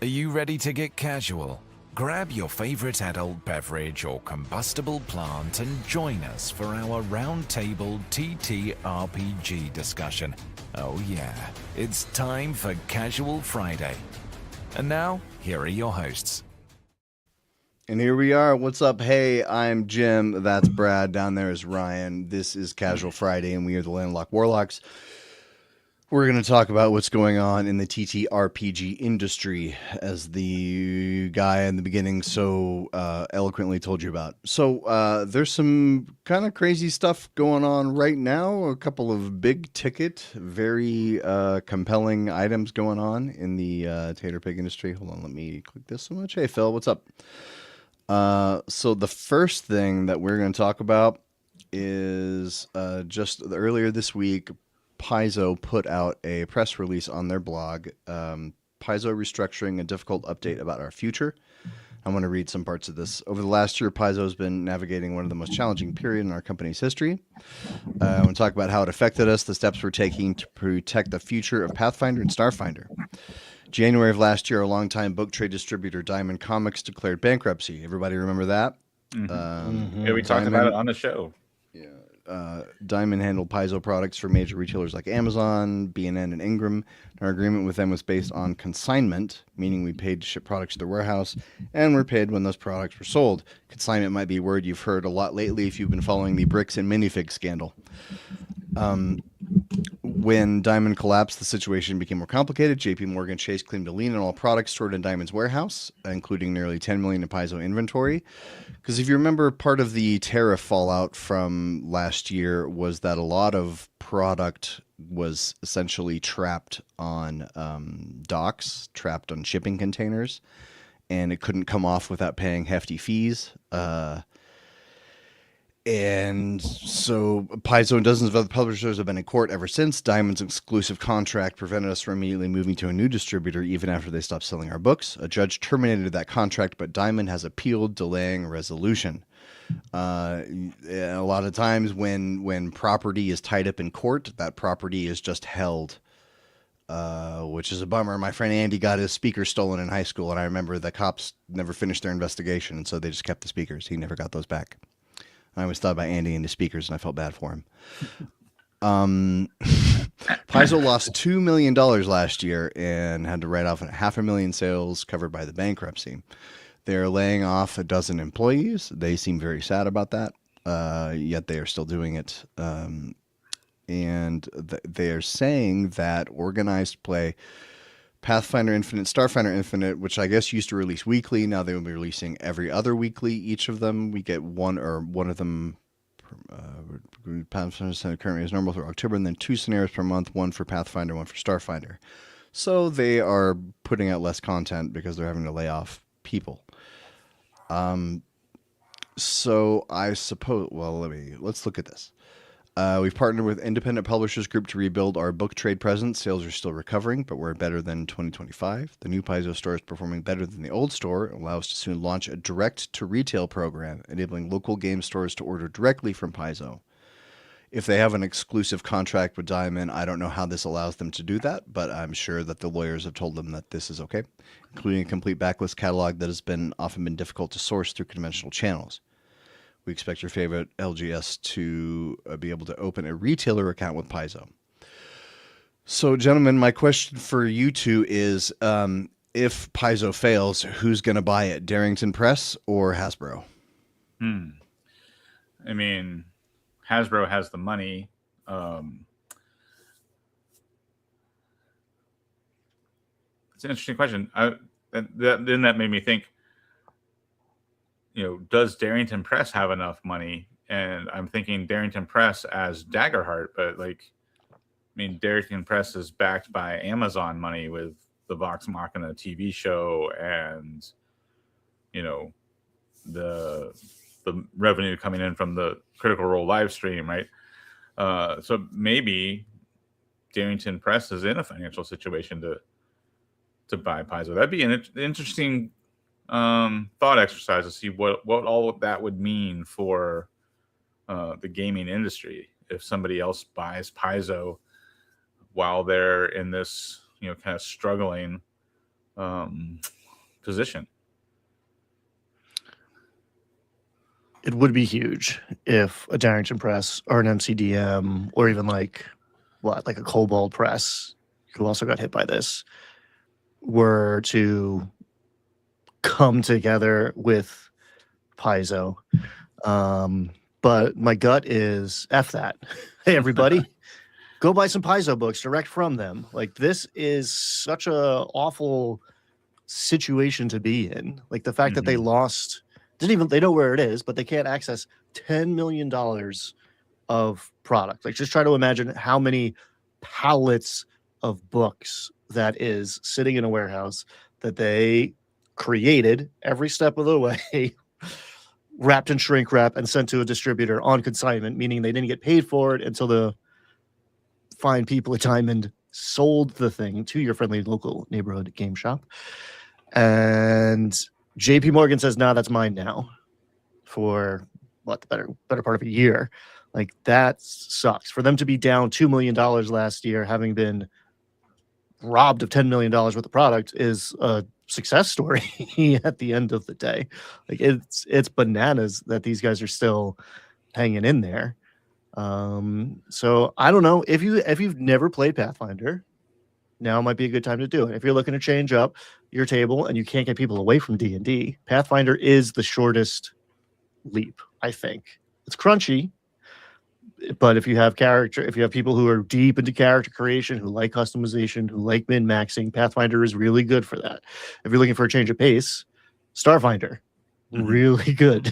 Are you ready to get casual? Grab your favorite adult beverage or combustible plant and join us for our roundtable TTRPG discussion. Oh yeah, it's time for Casual Friday. And now, here are your hosts. And here we are. What's up? Hey, I'm Jim. That's Brad. Down there is Ryan. This is Casual Friday, and we are the Landlocked Warlocks. We're going to talk about what's going on in the TTRPG industry, as the guy in the beginning so eloquently told you about. So there's some kind of crazy stuff going on right now. A couple of big ticket, very compelling items going on in the tater pig industry. Hold on, let me click this so much. Hey, Phil, what's up? So the first thing that we're going to talk about is just earlier this week, Paizo put out a press release on their blog, Paizo restructuring a difficult update about our future. I want to read some parts of this. Over the last year, Paizo has been navigating one of the most challenging periods in our company's history. I want to talk about how it affected us, the steps we're taking to protect the future of Pathfinder and Starfinder. January of last year, our longtime book trade distributor Diamond Comics declared bankruptcy. Everybody remember that? Yeah, we talked about it on the show. Diamond handled Paizo products for major retailers like Amazon, B&N, and Ingram. Our agreement with them was based on consignment, meaning we paid to ship products to the warehouse, and were paid when those products were sold. Consignment might be a word you've heard a lot lately if you've been following the bricks and minifig scandal. When Diamond collapsed, the situation became more complicated. JP Morgan Chase claimed to lien on all products stored in Diamond's warehouse, including nearly $10 million in Paizo inventory. Because if you remember, part of the tariff fallout from last year was that a lot of product was essentially trapped on docks, trapped on shipping containers, and it couldn't come off without paying hefty fees. And so Paizo and dozens of other publishers have been in court ever since. Diamond's exclusive contract prevented us from immediately moving to a new distributor even after they stopped selling our books. A judge terminated that contract, but Diamond has appealed, delaying resolution. A lot of times when property is tied up in court, that property is just held, which is a bummer. My friend Andy got his speakers stolen in high school, and I remember the cops never finished their investigation, and so they just kept the speakers. He never got those back. I always thought about Andy and his speakers, and I felt bad for him. Paizo lost $2 million last year and had to write off 500,000 sales covered by the bankruptcy. They're laying off a dozen employees. They seem very sad about that, yet they are still doing it. And they are saying that organized play, Pathfinder Infinite, Starfinder Infinite, which I guess used to release weekly, now they will be releasing every other weekly. Each of them, we get one of them. Pathfinder currently is normal through October, and then 2 scenarios per month, one for Pathfinder, one for Starfinder. So they are putting out less content because they're having to lay off people. So I suppose, well, let's look at this. We've partnered with Independent Publishers Group to rebuild our book trade presence. Sales are still recovering, but we're better than 2025. The new Paizo store is performing better than the old store and allows us to soon launch a direct-to-retail program, enabling local game stores to order directly from Paizo. If they have an exclusive contract with Diamond, I don't know how this allows them to do that, but I'm sure that the lawyers have told them that this is okay, including a complete backlist catalog that has often been difficult to source through conventional channels. We expect your favorite LGS to be able to open a retailer account with Paizo. So, gentlemen, my question for you two is, if Paizo fails, who's going to buy it, Darrington Press or Hasbro? I mean, Hasbro has the money. It's an interesting question. Then that made me think, does Darrington Press have enough money? And I'm thinking Darrington Press as Daggerheart, but Darrington Press is backed by Amazon money with the Vox Machina TV show and, the revenue coming in from the Critical Role live stream, right? So maybe Darrington Press is in a financial situation to buy Paizo. That'd be an interesting thought exercise to see what all of that would mean for the gaming industry if somebody else buys Paizo while they're in this kind of struggling position. It would be huge if a Darrington Press or an MCDM or even like a Cobalt Press, who also got hit by this, were to come together with Paizo. But my gut is F that. Hey, everybody, go buy some Paizo books direct from them. Like, this is such a awful situation to be in. Like, the fact that they lost, they know where it is, but they can't access $10 million of product. Like, just try to imagine how many pallets of books that is sitting in a warehouse that they created every step of the way, wrapped in shrink wrap and sent to a distributor on consignment, meaning they didn't get paid for it until the fine people at Diamond sold the thing to your friendly local neighborhood game shop. And JP Morgan says, "Nah, that's mine now," for what, the better part of a year. Like, that sucks. For them to be down $2 million last year, having been robbed of $10 million worth of product, is a success story at the end of the day. Like, it's bananas that these guys are still hanging in there. So I don't know, if you've never played Pathfinder, now might be a good time to do it. If you're looking to change up your table and you can't get people away from D&D, Pathfinder is the shortest leap, I think. It's crunchy, but if you have people who are deep into character creation, who like customization, who like min-maxing, Pathfinder is really good for that. If you're looking for a change of pace, Starfinder, really good.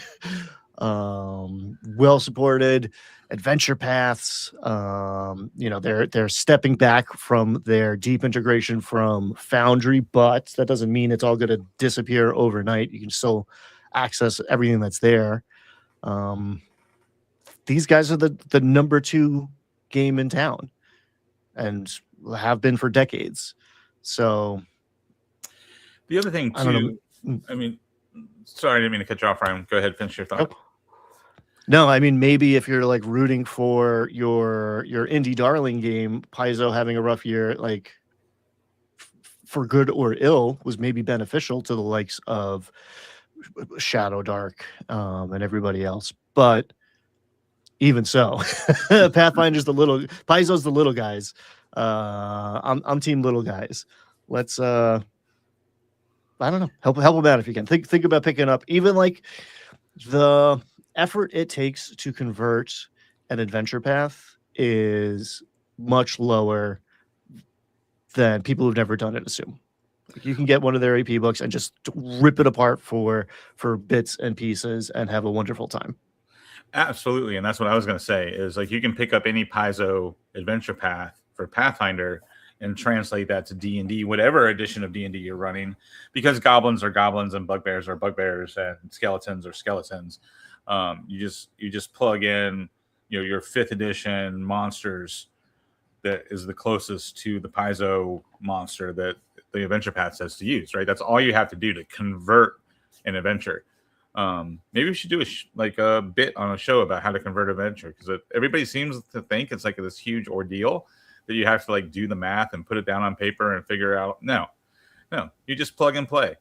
Well supported adventure paths. They're stepping back from their deep integration from Foundry, but that doesn't mean it's all going to disappear overnight. You can still access everything that's there. These guys are the number 2 game in town and have been for decades. So the other thing too, I mean, sorry, I didn't mean to cut you off, Ryan. Go ahead, finish your thought. No, I mean, maybe if you're like rooting for your indie darling game, Paizo having a rough year, like, for good or ill, was maybe beneficial to the likes of Shadow Dark and everybody else. But even so, Pathfinder's Paizo's the little guys. I'm team little guys. Let's I don't know, help them out if you can. Think about picking up even like the effort it takes to convert an adventure path is much lower than people who've never done it assume. Like, you can get one of their AP books and just rip it apart for bits and pieces and have a wonderful time. Absolutely, and that's what I was going to say, is like, you can pick up any Paizo adventure path for Pathfinder and translate that to D&D, whatever edition of D&D you're running, because goblins are goblins and bugbears are bugbears and skeletons are skeletons. You just plug in, your 5th edition monsters that is the closest to the Paizo monster that the adventure path says to use, right? That's all you have to do to convert an adventure. Maybe we should do a bit on a show about how to convert adventure, because everybody seems to think it's like this huge ordeal that you have to like do the math and put it down on paper and figure out. No, you just plug and play.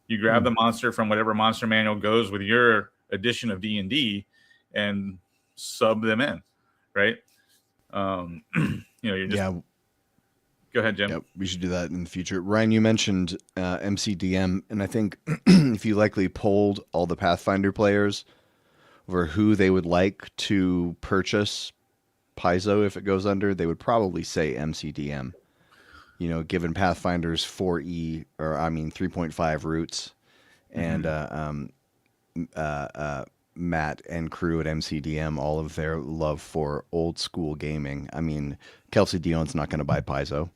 You grab the monster from whatever monster manual goes with your edition of D&D and sub them in, right? You're just Go ahead, Jim. Yeah, we should do that in the future. Ryan, you mentioned MCDM, and I think if you likely polled all the Pathfinder players over who they would like to purchase Paizo if it goes under, they would probably say MCDM. Given Pathfinder's 3.5 roots, and Matt and crew at MCDM, all of their love for old school gaming. I mean, Kelsey Dion's not going to buy Paizo.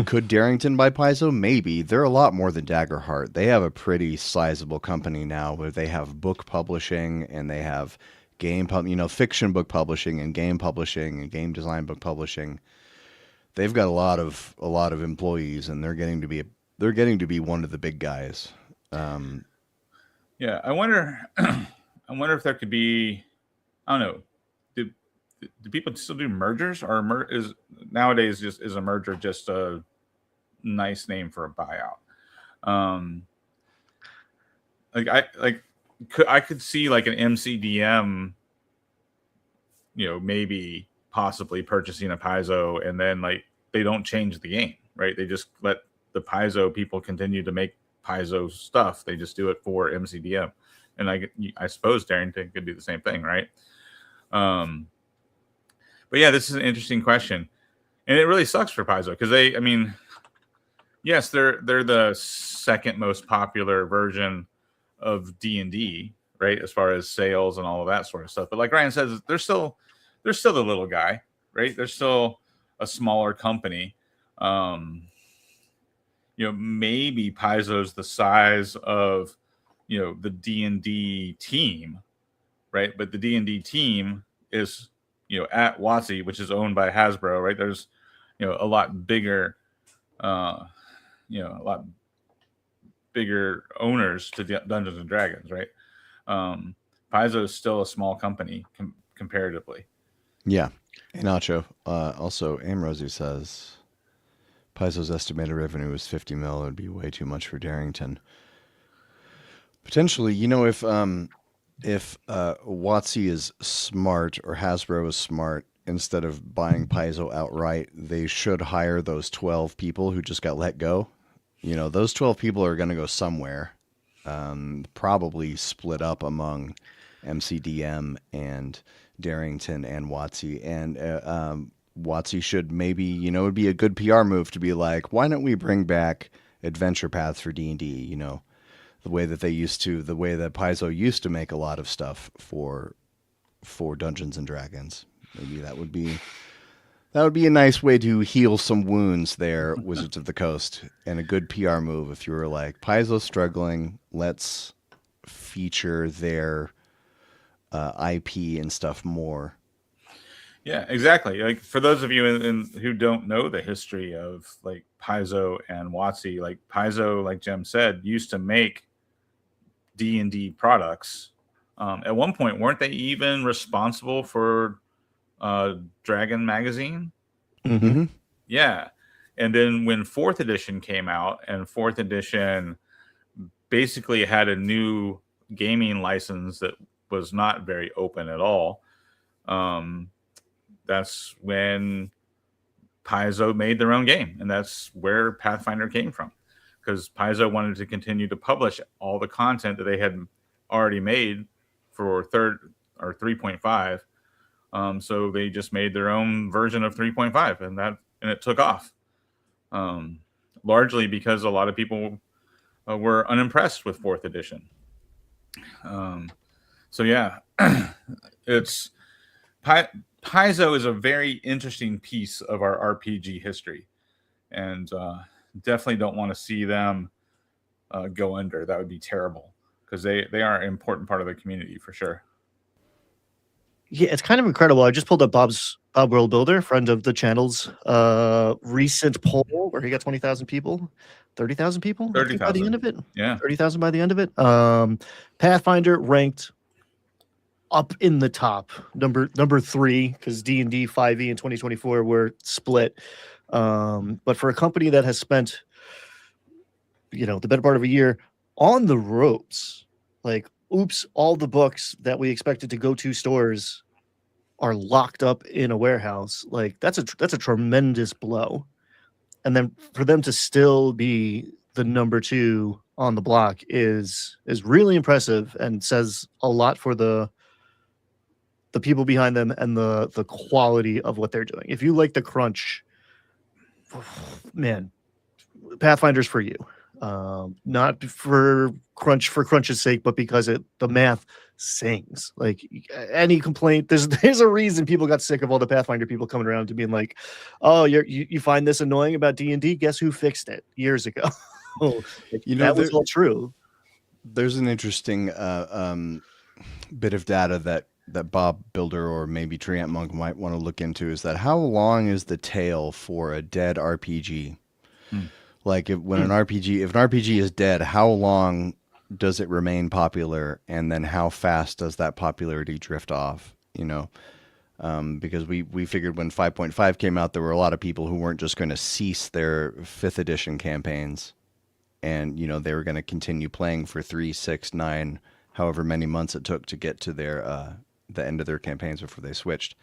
Could Darrington buy Paizo? Maybe. They're a lot more than Daggerheart. They have a pretty sizable company now where they have book publishing and they have fiction book publishing and game design book publishing. They've got a lot of employees, and they're getting to be one of the big guys. Yeah, I wonder if there could be, I don't know, do people still do mergers, or is nowadays is a merger just nice name for a buyout. I could see like an MCDM, maybe possibly purchasing a Paizo, and then like they don't change the game, right? They just let the Paizo people continue to make Paizo stuff. They just do it for MCDM, and I suppose Darrington could do the same thing, right? But yeah, this is an interesting question, and it really sucks for Paizo because yes, they're the second most popular version of D&D, right, as far as sales and all of that sort of stuff. But like Ryan says, they're still the little guy, right? They're still a smaller company. Maybe Paizo's the size of the D&D team, right? But the D&D team is at WotC, which is owned by Hasbro, right? There's a lot bigger a lot bigger owners to Dungeons and Dragons, right? Paizo is still a small company comparatively. Yeah. Hey, Nacho. Also, Amrosi says Paizo's estimated revenue is 50 mil. It would be way too much for Darrington. Potentially, if WotC is smart or Hasbro is smart, instead of buying Paizo outright, they should hire those 12 people who just got let go. Those 12 people are going to go somewhere, probably split up among MCDM and Darrington and WotC. And WotC should maybe, it would be a good PR move to be like, why don't we bring back adventure paths for D&D, the way that Paizo used to make a lot of stuff for Dungeons and Dragons. Maybe that would be a nice way to heal some wounds there, Wizards of the Coast, and a good PR move if you were like, Paizo's struggling, let's feature their IP and stuff more. Yeah, exactly. Like for those of you who don't know the history of like Paizo and WotC, like Paizo, like Jem said, used to make D&D products. At one point, weren't they even responsible for Dragon magazine? Mm-hmm. Yeah. And then when 4th edition came out, and 4th edition basically had a new gaming license that was not very open at all, that's when Paizo made their own game. And that's where Pathfinder came from, because Paizo wanted to continue to publish all the content that they had already made for 3.5. So they just made their own version of 3.5, and it took off. Largely because a lot of people were unimpressed with 4th edition. So yeah, Paizo is a very interesting piece of our RPG history, and definitely don't want to see them go under. That would be terrible, because they are an important part of the community for sure. Yeah, it's kind of incredible. I just pulled up Bob World Builder, friend of the channel's recent poll where he got 20,000 people, 30,000 people 30,000 by the end of it. Yeah, 30,000 by the end of it. Pathfinder ranked up in the top, number 3, because D&D 5e in 2024 were split. But for a company that has spent, the better part of a year on the ropes, like, oops, all the books that we expected to go to stores are locked up in a warehouse. Like, that's a tremendous blow. And then for them to still be the number 2 on the block is really impressive, and says a lot for the people behind them and the quality of what they're doing. If you like the crunch, man, Pathfinder's for you. Not for crunch's sake, but because the math sings. Like, any complaint, there's a reason people got sick of all the Pathfinder people coming around to being like, oh, you find this annoying about D&D? Guess who fixed it years ago? That was all true. There's an interesting bit of data that Bob Builder or maybe Treant Monk might want to look into, is that how long is the tail for a dead RPG? Like, if an RPG is dead, how long does it remain popular, and then how fast does that popularity drift off? because we figured when 5.5 came out, there were a lot of people who weren't just going to cease their 5th edition campaigns, and they were going to continue playing for 3, 6, 9, however many months it took to get to their the end of their campaigns before they switched.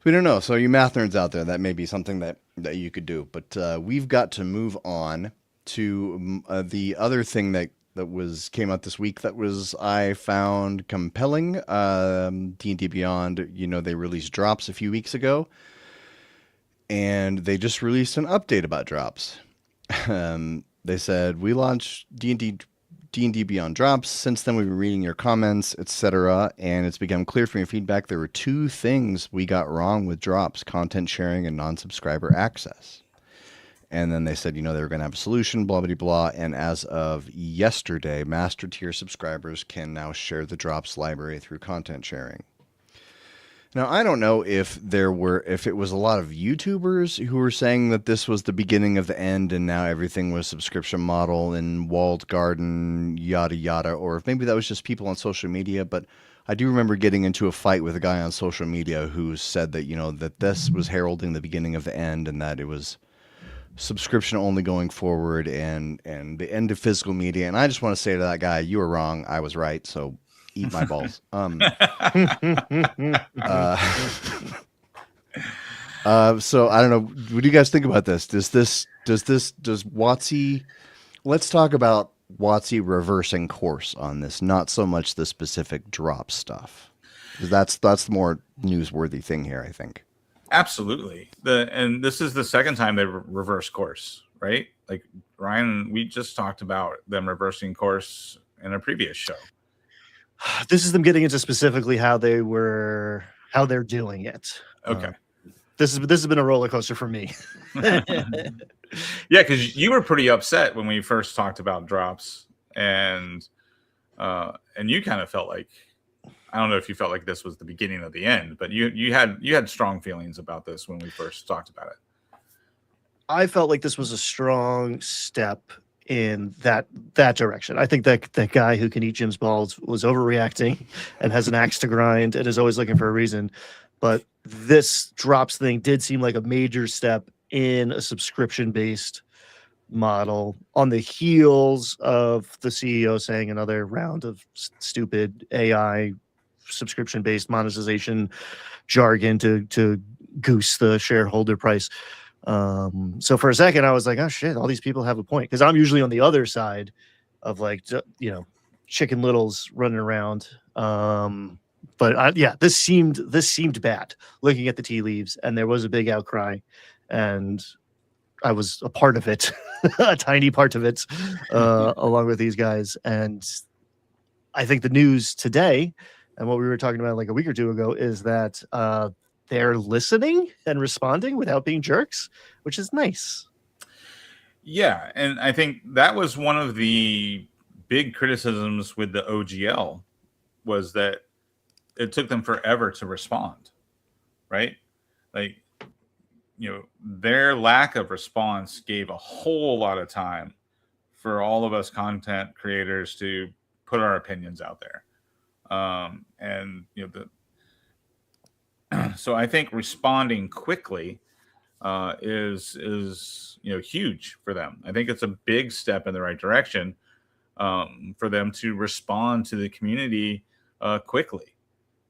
We don't know. So you math nerds out there, that may be something that you could do. But we've got to move on to the other thing that came out this week that I found compelling. D&D Beyond, they released drops a few weeks ago, and they just released an update about drops. They said, we launched D&D Beyond drops. Since then, we've been reading your comments, etc., and it's become clear from your feedback there were 2 things we got wrong with drops: content sharing and non-subscriber access. And then they said, they were going to have a solution, blah, blah, blah. And as of yesterday, master tier subscribers can now share the drops library through content sharing. Now, I don't know if it was a lot of YouTubers who were saying that this was the beginning of the end and now everything was subscription model and walled garden, yada, yada, or if maybe that was just people on social media. But I do remember getting into a fight with a guy on social media who said that, that this was heralding the beginning of the end and that it was subscription only going forward and the end of physical media. And I just want to say to that guy, you were wrong. I was right. So eat my balls. So I don't know. What do you guys think about this? Does WotC? Let's talk about WotC reversing course on this, not so much the specific drop stuff, because that's the more newsworthy thing here, I think. Absolutely. And this is the second time they've reversed course, right? Like, Ryan, we just talked about them reversing course in a previous show. This is them getting into specifically how they're doing it. Okay. This has been a roller coaster for me. Yeah, because you were pretty upset when we first talked about drops, and you kind of felt like, I don't know if you felt like this was the beginning of the end, but you had strong feelings about this when we first talked about it. I felt like this was a strong step in that direction. I think that guy who can eat Jim's balls was overreacting and has an axe to grind and is always looking for a reason. But this drops thing did seem like a major step in a subscription-based model on the heels of the CEO saying another round of stupid AI subscription-based monetization jargon to goose the shareholder price. So for a second I was like, oh shit, all these people have a point, because I'm usually on the other side of, like, Chicken Littles running around. But this seemed bad looking at the tea leaves, and there was a big outcry, and I was a part of it, a tiny part of it, along with these guys. And I think the news today, and what we were talking about like a week or two ago, is that they're listening and responding without being jerks, which is nice. Yeah, and I think that was one of the big criticisms with the OGL, was that it took them forever to respond, right? Like, their lack of response gave a whole lot of time for all of us content creators to put our opinions out there. So I think responding quickly is huge for them. I think it's a big step in the right direction for them to respond to the community quickly,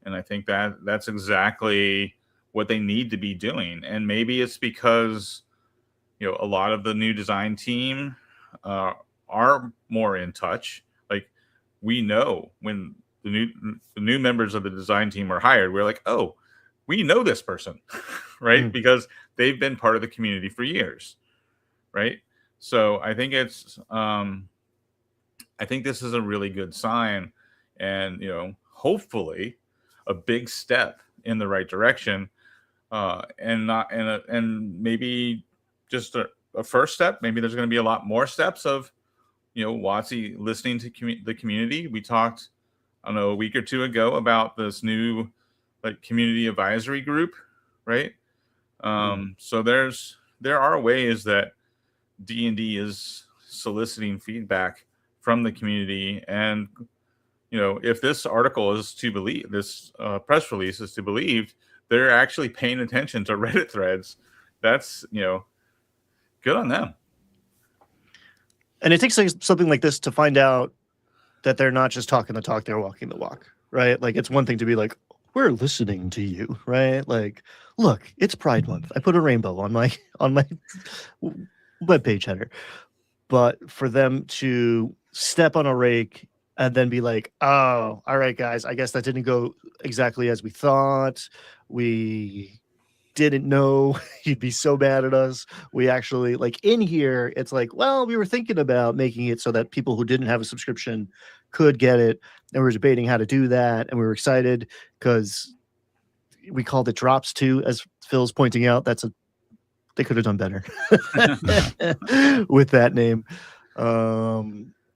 and I think that's exactly what they need to be doing. And maybe it's because a lot of the new design team are more in touch. Like, we know when the new members of the design team are hired, we're like, oh, we know this person, right? Because they've been part of the community for years, right? So I think I think this is a really good sign, and hopefully a big step in the right direction, and maybe just a first step. Maybe there's going to be a lot more steps of WotC listening to the community. We talked, I don't know, a week or two ago about this new community advisory group, right? So there are ways that D&D is soliciting feedback from the community, and if this article is to believe, this press release is to believe, they're actually paying attention to Reddit threads. That's, good on them. And it takes something like this to find out that they're not just talking the talk, they're walking the walk, right? Like, it's one thing to be like, we're listening to you, right? Like, look, it's Pride Month. I put a rainbow on my webpage header. But for them to step on a rake and then be like, oh, all right, guys, I guess that didn't go exactly as we thought. We didn't know you'd be so mad at us. We actually, like, in here, it's like, well, we were thinking about making it so that people who didn't have a subscription could get it, and we were debating how to do that, and we were excited because we called it drops too, as Phil's pointing out. They could have done better with that name.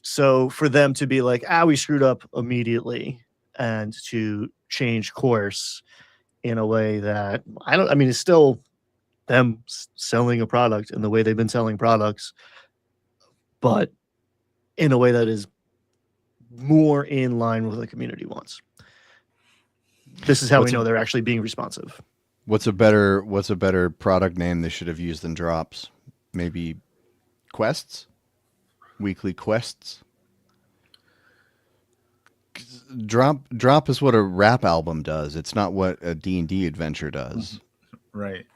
So for them to be like, we screwed up immediately, and to change course in a way that it's still them selling a product in the way they've been selling products, but in a way that is more in line with what the community wants. This is how we know they're actually being responsive. What's a better product name they should have used than drops? Maybe quests? Weekly quests? Drop is what a rap album does. It's not what a D&D adventure does. Right.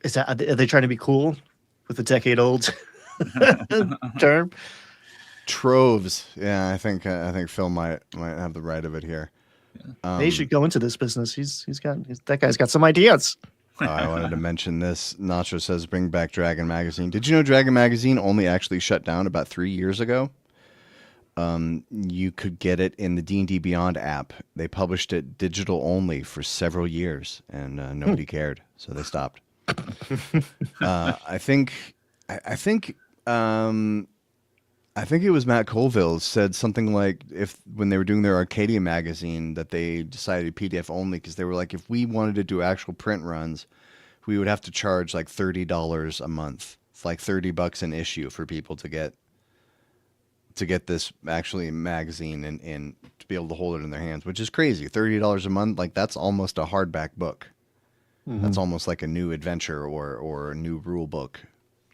Is that, are they trying to be cool with a decade-old term? Troves. Yeah, I think Phil might have the right of it here. They should go into this business. That guy's got some ideas. I wanted to mention this. Nacho says, bring back Dragon Magazine. Did you know Dragon Magazine only actually shut down about 3 years ago? You could get it in the D&D Beyond app. They published it digital only for several years, and nobody cared, so they stopped. I think it was Matt Colville said something like, when they were doing their Arcadia magazine, that they decided PDF only because they were like, if we wanted to do actual print runs, we would have to charge like $30 a month. It's like $30 an issue for people to get this actually magazine and to be able to hold it in their hands, which is crazy. $30 a month, like that's almost a hardback book. Mm-hmm. That's almost like a new adventure or a new rule book.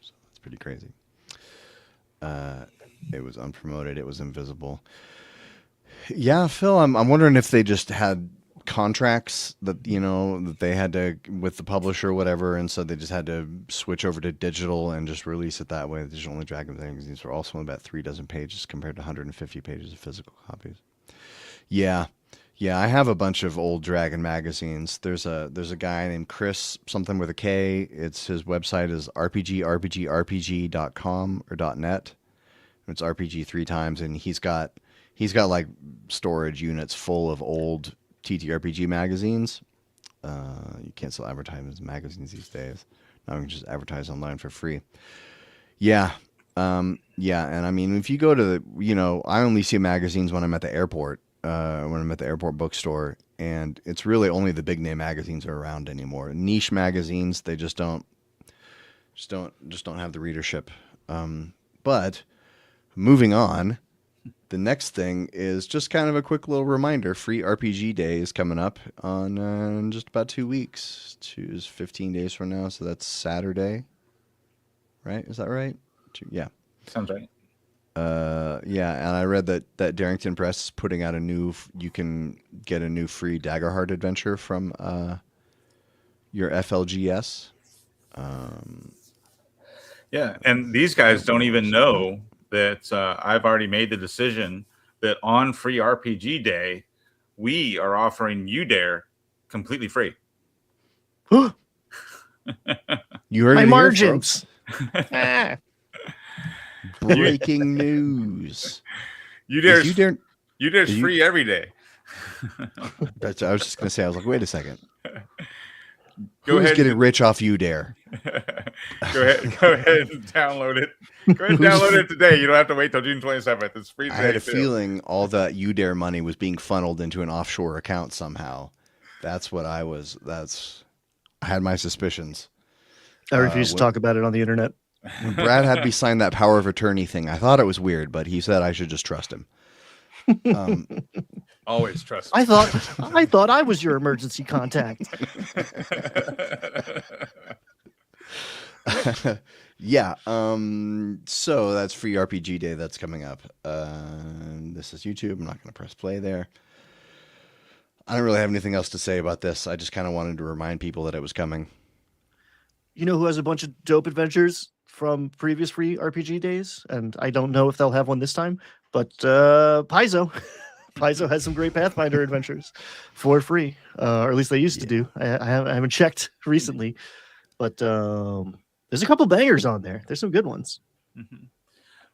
So that's pretty crazy. It was unpromoted. It was invisible. Yeah, Phil, I'm wondering if they just had contracts that they had to with the publisher or whatever, and so they just had to switch over to digital and just release it that way. The digital only Dragon magazines were also about 36 pages compared to 150 pages of physical copies. Yeah, I have a bunch of old Dragon magazines. There's a guy named Chris, something with a K. His website is rpg.com or .net. It's RPG 3 times, and he's got like storage units full of old TTRPG magazines. You can't still advertise as magazines these days. Now we can just advertise online for free. Yeah. And I mean, if you go to I only see magazines when I'm at the airport, when I'm at the airport bookstore, and it's really only the big name magazines are around anymore. Niche magazines, they just don't have the readership. But moving on, the next thing is just kind of a quick little reminder. Free RPG Day is coming up on just about 2 weeks. 15 days from now, so that's Saturday. Right? Is that right? Yeah. Sounds right. Yeah, and I read that Darrington Press is putting out you can get a new free Daggerheart adventure from your FLGS. Yeah, and these guys don't even know that I've already made the decision that on Free RPG Day, we are offering You Dare completely free. You heard my it margins. Here, breaking news. You Dare's free every day. I was just gonna say. I was like, wait a second. Who's getting rich off You Dare? Go ahead and download it. Go ahead and download it today. You don't have to wait till June 27th. It's free today. I had a feeling all that You Dare money was being funneled into an offshore account somehow. That's what I had my suspicions. I refuse to talk about it on the internet. When Brad had me sign that power of attorney thing, I thought it was weird, but he said I should just trust him. Always trust me. I thought I was your emergency contact. Yeah. So that's Free RPG Day. That's coming up. This is YouTube. I'm not going to press play there. I don't really have anything else to say about this. I just kind of wanted to remind people that it was coming. You know who has a bunch of dope adventures from previous Free RPG days? And I don't know if they'll have one this time, but Paizo. Paizo has some great Pathfinder adventures for free, or at least they used to do. I haven't checked recently, but there's a couple bangers on there. There's some good ones. Mm-hmm.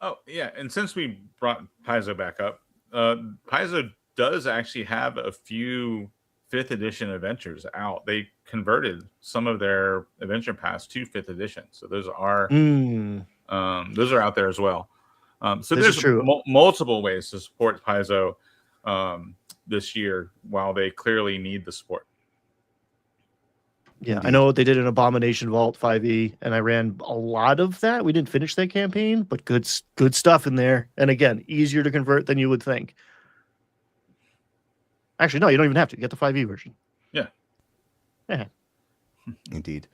Oh, yeah. And since we brought Paizo back up, Paizo does actually have a few 5th edition adventures out. They converted some of their adventure pass to 5th edition. So those are out there as well. So there's multiple ways to support Paizo this year while they clearly need the support. Yeah, I know they did an Abomination Vault 5e, and I ran a lot of that. We didn't finish that campaign, but good stuff in there. And again, easier to convert than you would think. Actually, no, you don't even have to. Get the 5e version. Yeah. Indeed.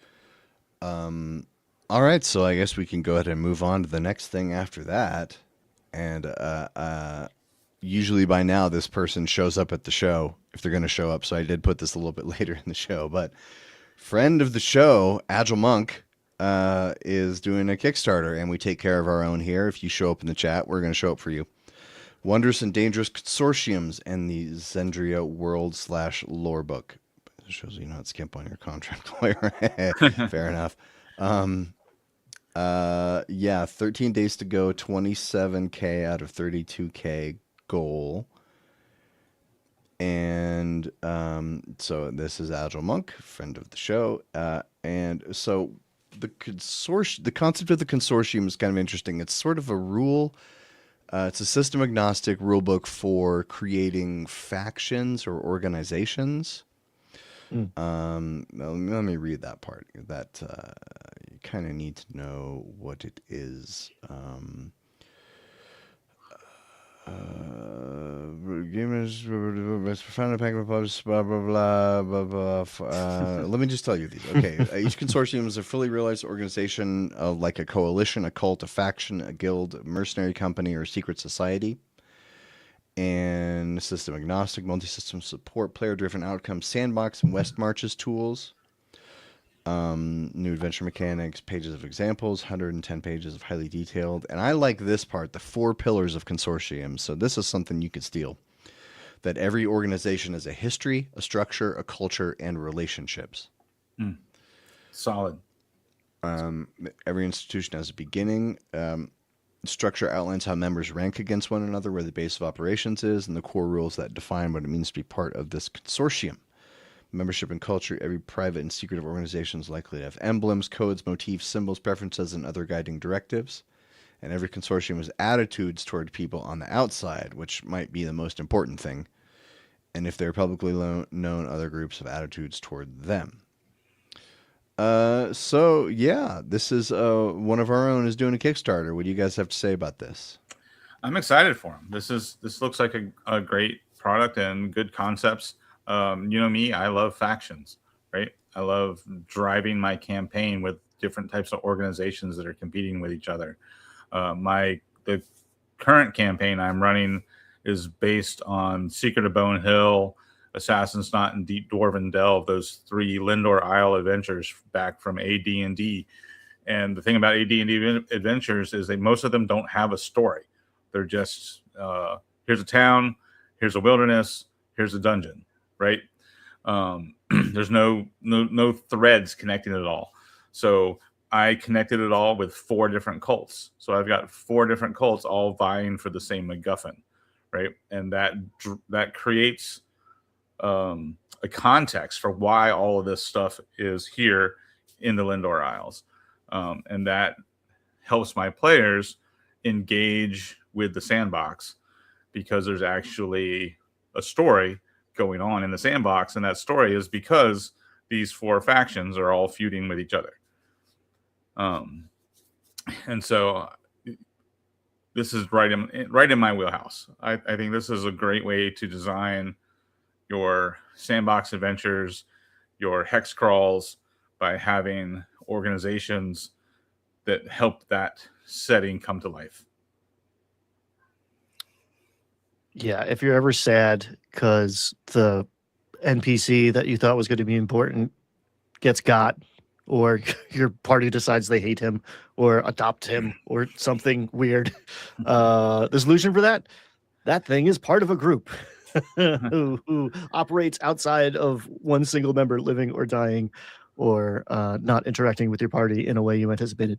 All right, so I guess we can go ahead and move on to the next thing after that. And usually by now, this person shows up at the show, if they're going to show up. So I did put this a little bit later in the show, but friend of the show, Agile Monk, is doing a Kickstarter, and we take care of our own here. If you show up in the chat, we're going to show up for you. Wondrous and Dangerous Consortiums and the Zendria World / Lore Book. It shows you not skimp on your contract lawyer. Fair enough. 13 days to go, 27K out of 32K goal. And so this is Agile Monk, friend of the show. And so the concept of the consortium is kind of interesting. It's sort of a rule. It's a system agnostic rule book for creating factions or organizations. Let me read that part. That you kind of need to know what it is. Let me just tell you these. Okay, each consortium is a fully realized organization, like a coalition, a cult, a faction, a guild, a mercenary company, or a secret society. And system agnostic, multi-system support, player-driven outcomes, sandbox, and West Marches tools. New adventure mechanics, pages of examples, 110 pages of highly detailed. And I like this part, the 4 pillars of consortium. So this is something you could steal. That every organization has a history, a structure, a culture, and relationships. Solid. Every institution has a beginning. Structure outlines how members rank against one another, where the base of operations is, and the core rules that define what it means to be part of this consortium. Membership and culture. Every private and secretive organization is likely to have emblems, codes, motifs, symbols, preferences, and other guiding directives. And every consortium has attitudes toward people on the outside, which might be the most important thing. And if they're publicly known, other groups have attitudes toward them. So yeah, this is one of our own is doing a Kickstarter. What do you guys have to say about this? I'm excited for him. This looks like a great product and good concepts. You know me, I love factions, right? I love driving my campaign with different types of organizations that are competing with each other. The current campaign I'm running is based on Secret of Bone Hill, Assassin's Knot, and Deep Dwarven Delve, those 3 Lindor Isle adventures back from AD&D. And the thing about AD&D adventures is most of them don't have a story. They're just, here's a town, here's a wilderness, here's a dungeon, right? There's no threads connecting it all. So I connected it all with 4 different cults. So I've got 4 different cults all vying for the same MacGuffin, right? And that creates a context for why all of this stuff is here in the Lindor Isles. And that helps my players engage with the sandbox because there's actually a story going on in the sandbox. And that story is because these 4 factions are all feuding with each other. And so this is right in my wheelhouse. I think this is a great way to design your sandbox adventures, your hex crawls, by having organizations that help that setting come to life. Yeah, if you're ever sad because the NPC that you thought was going to be important gets got, or your party decides they hate him or adopt him or something weird, the solution for that thing is part of a group who operates outside of one single member living or dying or not interacting with your party in a way you anticipated.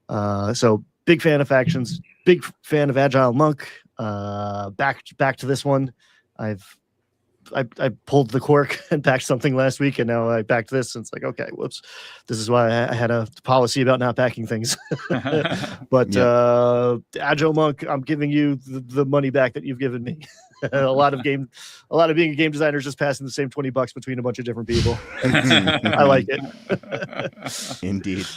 So big fan of factions, big fan of Agile Monk. Back to this one. I pulled the cork and backed something last week, and now I backed this. And it's like, okay, whoops. This is why I had a policy about not backing things. But Agile Monk, I'm giving you the money back that you've given me. a lot of being a game designer is just passing the same $20 between a bunch of different people. I like it. Indeed.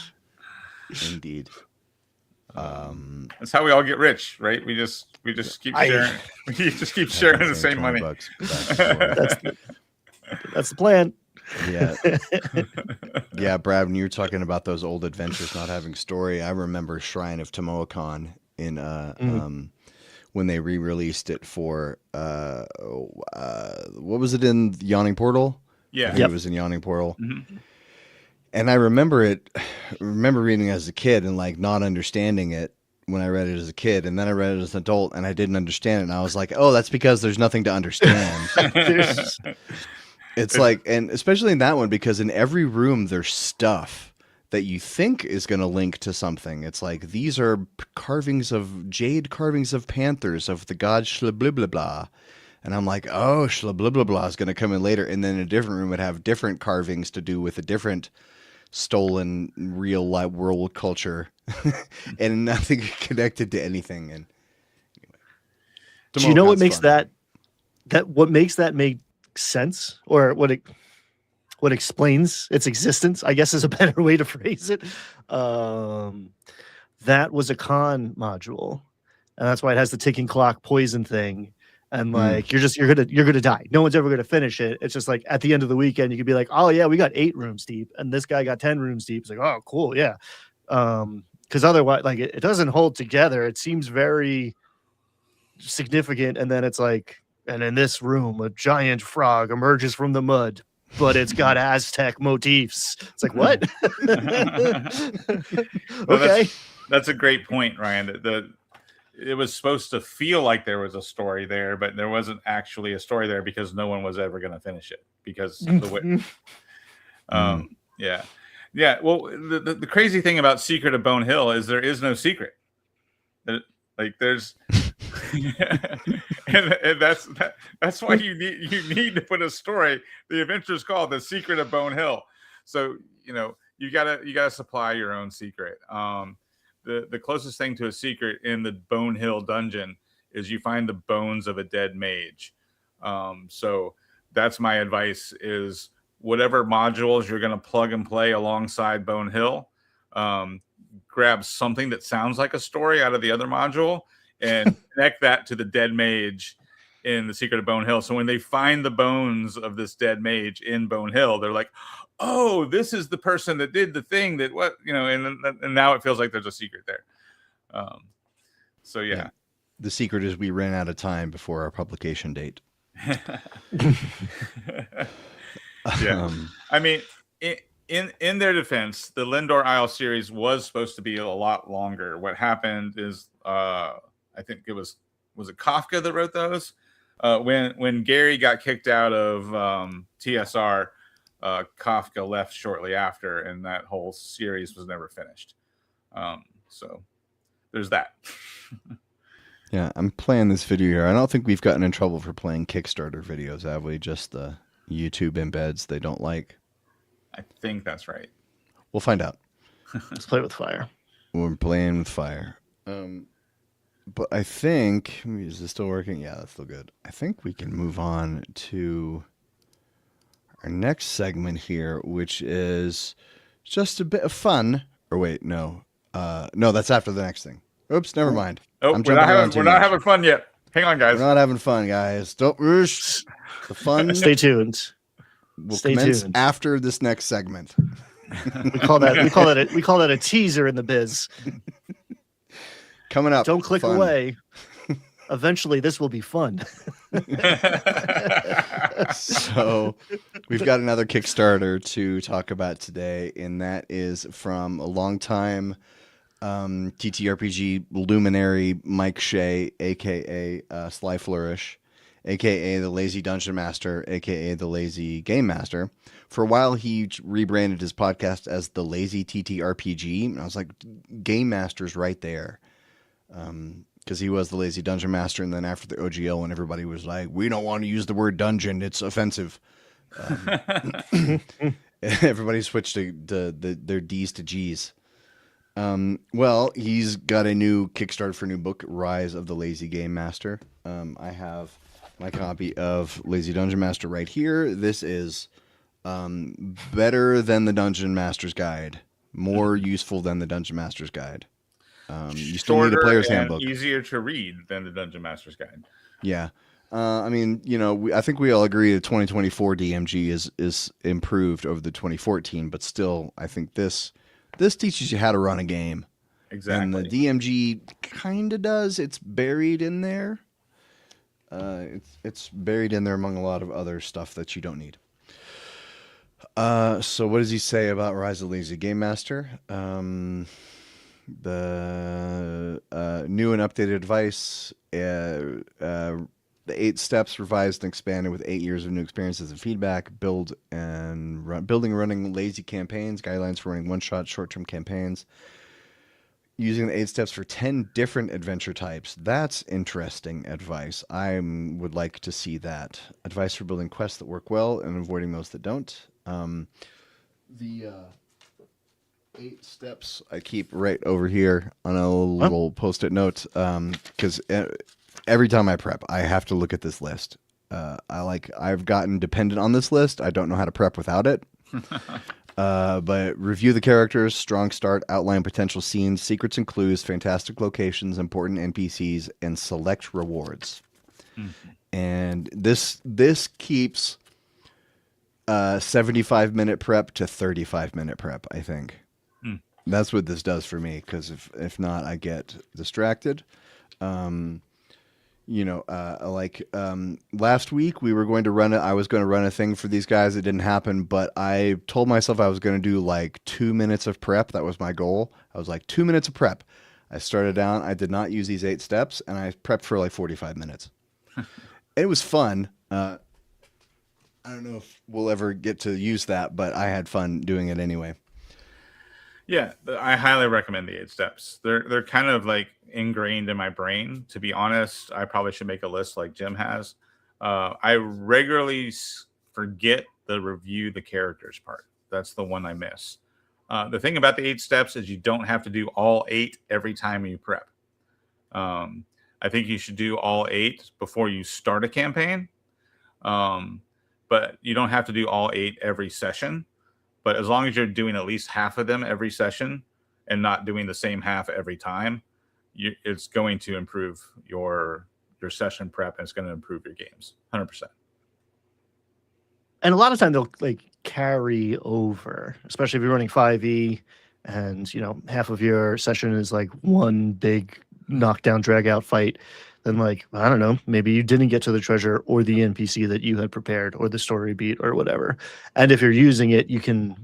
That's how we all get rich, right? We just keep sharing. We just keep sharing the same money. That's the plan. Yeah. Yeah, Brad, when you were talking about those old adventures not having story, I remember Shrine of Tomoacon in when they re-released it for what was it in Yawning Portal? Yeah. I think it was in Yawning Portal. Mm-hmm. And I remember reading it as a kid and like not understanding it when I read it as a kid, and then I read it as an adult and I didn't understand it, and I was like, oh, that's because there's nothing to understand. It's like, and especially in that one, because in every room there's stuff that you think is going to link to something. It's like, these are jade carvings of panthers of the god Shlabliblabla. And I'm like, oh, Shlabliblabla is going to come in later. And then in a different room would have different carvings to do with a different stolen real life world culture and nothing connected to anything. And anyway, do you know what makes that what makes that make sense, or what explains its existence, I guess, is a better way to phrase it? That was a con module, and that's why it has the ticking clock poison thing. And like, you're gonna die. No one's ever gonna finish it. It's just like at the end of the weekend, you could be like, oh yeah, we got 8 rooms deep, and this guy got 10 rooms deep. It's like, oh cool, yeah. Because otherwise, like, it doesn't hold together. It seems very significant, and then it's like, and in this room, a giant frog emerges from the mud, but it's got Aztec motifs. It's like, what? Okay, that's a great point, Ryan. It was supposed to feel like there was a story there, but there wasn't actually a story there because no one was ever going to finish it because the way. Yeah. Well, the crazy thing about Secret of Bone Hill is there is no secret. Like there's, and that's why you need to put a story. The adventure is called The Secret of Bone Hill, so you gotta supply your own secret. The closest thing to a secret in the Bone Hill dungeon is you find the bones of a dead mage. So that's my advice: is whatever modules you're going to plug and play alongside Bone Hill, grab something that sounds like a story out of the other module and connect that to the dead mage in The Secret of Bone Hill. So when they find the bones of this dead mage in Bone Hill, they're like, oh, this is the person that did the thing that and now it feels like there's a secret there. So yeah. The secret is we ran out of time before our publication date. Yeah. I mean, in their defense, the Lindor Isle series was supposed to be a lot longer. What happened is, I think was it Kafka that wrote those? When Gary got kicked out of TSR, Kafka left shortly after, and that whole series was never finished. So there's that. Yeah, I'm playing this video here. I don't think we've gotten in trouble for playing Kickstarter videos, have we? Just the YouTube embeds they don't like. I think that's right. We'll find out. Let's play with fire. We're playing with fire. But I think, is this still working? Yeah, that's still good. I think we can move on to our next segment here, which is just a bit of fun. Or wait, no. No, that's after the next thing. Oops, never mind. Oh, I'm we're not jumping around too we're not much. having fun yet. Hang on, guys. We're not having fun, guys. Don't rush. The fun Stay tuned. will Stay commence tuned. after this next segment. We call that a teaser in the biz. Coming up. Don't click fun. away. Eventually, this will be fun. So we've got another Kickstarter to talk about today, and that is from a longtime TTRPG luminary Mike Shea, aka Sly Flourish, aka the Lazy Dungeon Master, aka the Lazy Game Master. For a while, he rebranded his podcast as the Lazy TTRPG, and I was like, Game Master's right there. Because he was the Lazy Dungeon Master, and then after the OGL, when everybody was like, we don't want to use the word dungeon, it's offensive. Everybody switched to their D's to G's. Well, he's got a new Kickstarter for a new book, Rise of the Lazy Game Master. I have my copy of Lazy Dungeon Master right here. This is better than the Dungeon Master's Guide, more useful than the Dungeon Master's Guide. You still need a player's handbook. Easier to read than the Dungeon Master's Guide. Yeah. I mean, I think we all agree that 2024 DMG is improved over the 2014, but still, I think this teaches you how to run a game. Exactly. And the DMG kind of does. It's buried in there. It's buried in there among a lot of other stuff that you don't need. So what does he say about Rise of the Lazy Game Master? The new and updated advice, the 8 steps revised and expanded with 8 years of new experiences and feedback, building and running lazy campaigns, guidelines for running one-shot short-term campaigns, using the 8 steps for 10 different adventure types. That's interesting advice. I would like to see that. Advice for building quests that work well and avoiding those that don't. The 8 steps I keep right over here on a little post-it note, because every time I prep, I have to look at this list. I've gotten dependent on this list. I don't know how to prep without it. But review the characters, strong start, outline potential scenes, secrets and clues, fantastic locations, important NPCs, and select rewards. Mm-hmm. And this keeps 75-minute prep to 35-minute prep, I think. That's what this does for me, because if not, I get distracted. Last week I was going to run a thing for these guys. It didn't happen, but I told myself I was going to do like 2 minutes of prep. That was my goal. I was like 2 minutes of prep. I started down. I did not use these 8 steps, and I prepped for like 45 minutes. It was fun. I don't know if we'll ever get to use that, but I had fun doing it anyway. Yeah, I highly recommend the 8 steps. They're kind of like ingrained in my brain. To be honest, I probably should make a list like Jim has. I regularly forget the review the characters part. That's the one I miss. The thing about the 8 steps is you don't have to do all 8 every time you prep. I think you should do all 8 before you start a campaign. But you don't have to do all 8 every session. But as long as you're doing at least half of them every session and not doing the same half every time, it's going to improve your session prep, and it's going to improve your games 100%. And a lot of time they'll like carry over, especially if you're running 5e and half of your session is like one big knockdown drag out fight. Then I don't know, maybe you didn't get to the treasure or the NPC that you had prepared or the story beat or whatever. And if you're using it, you can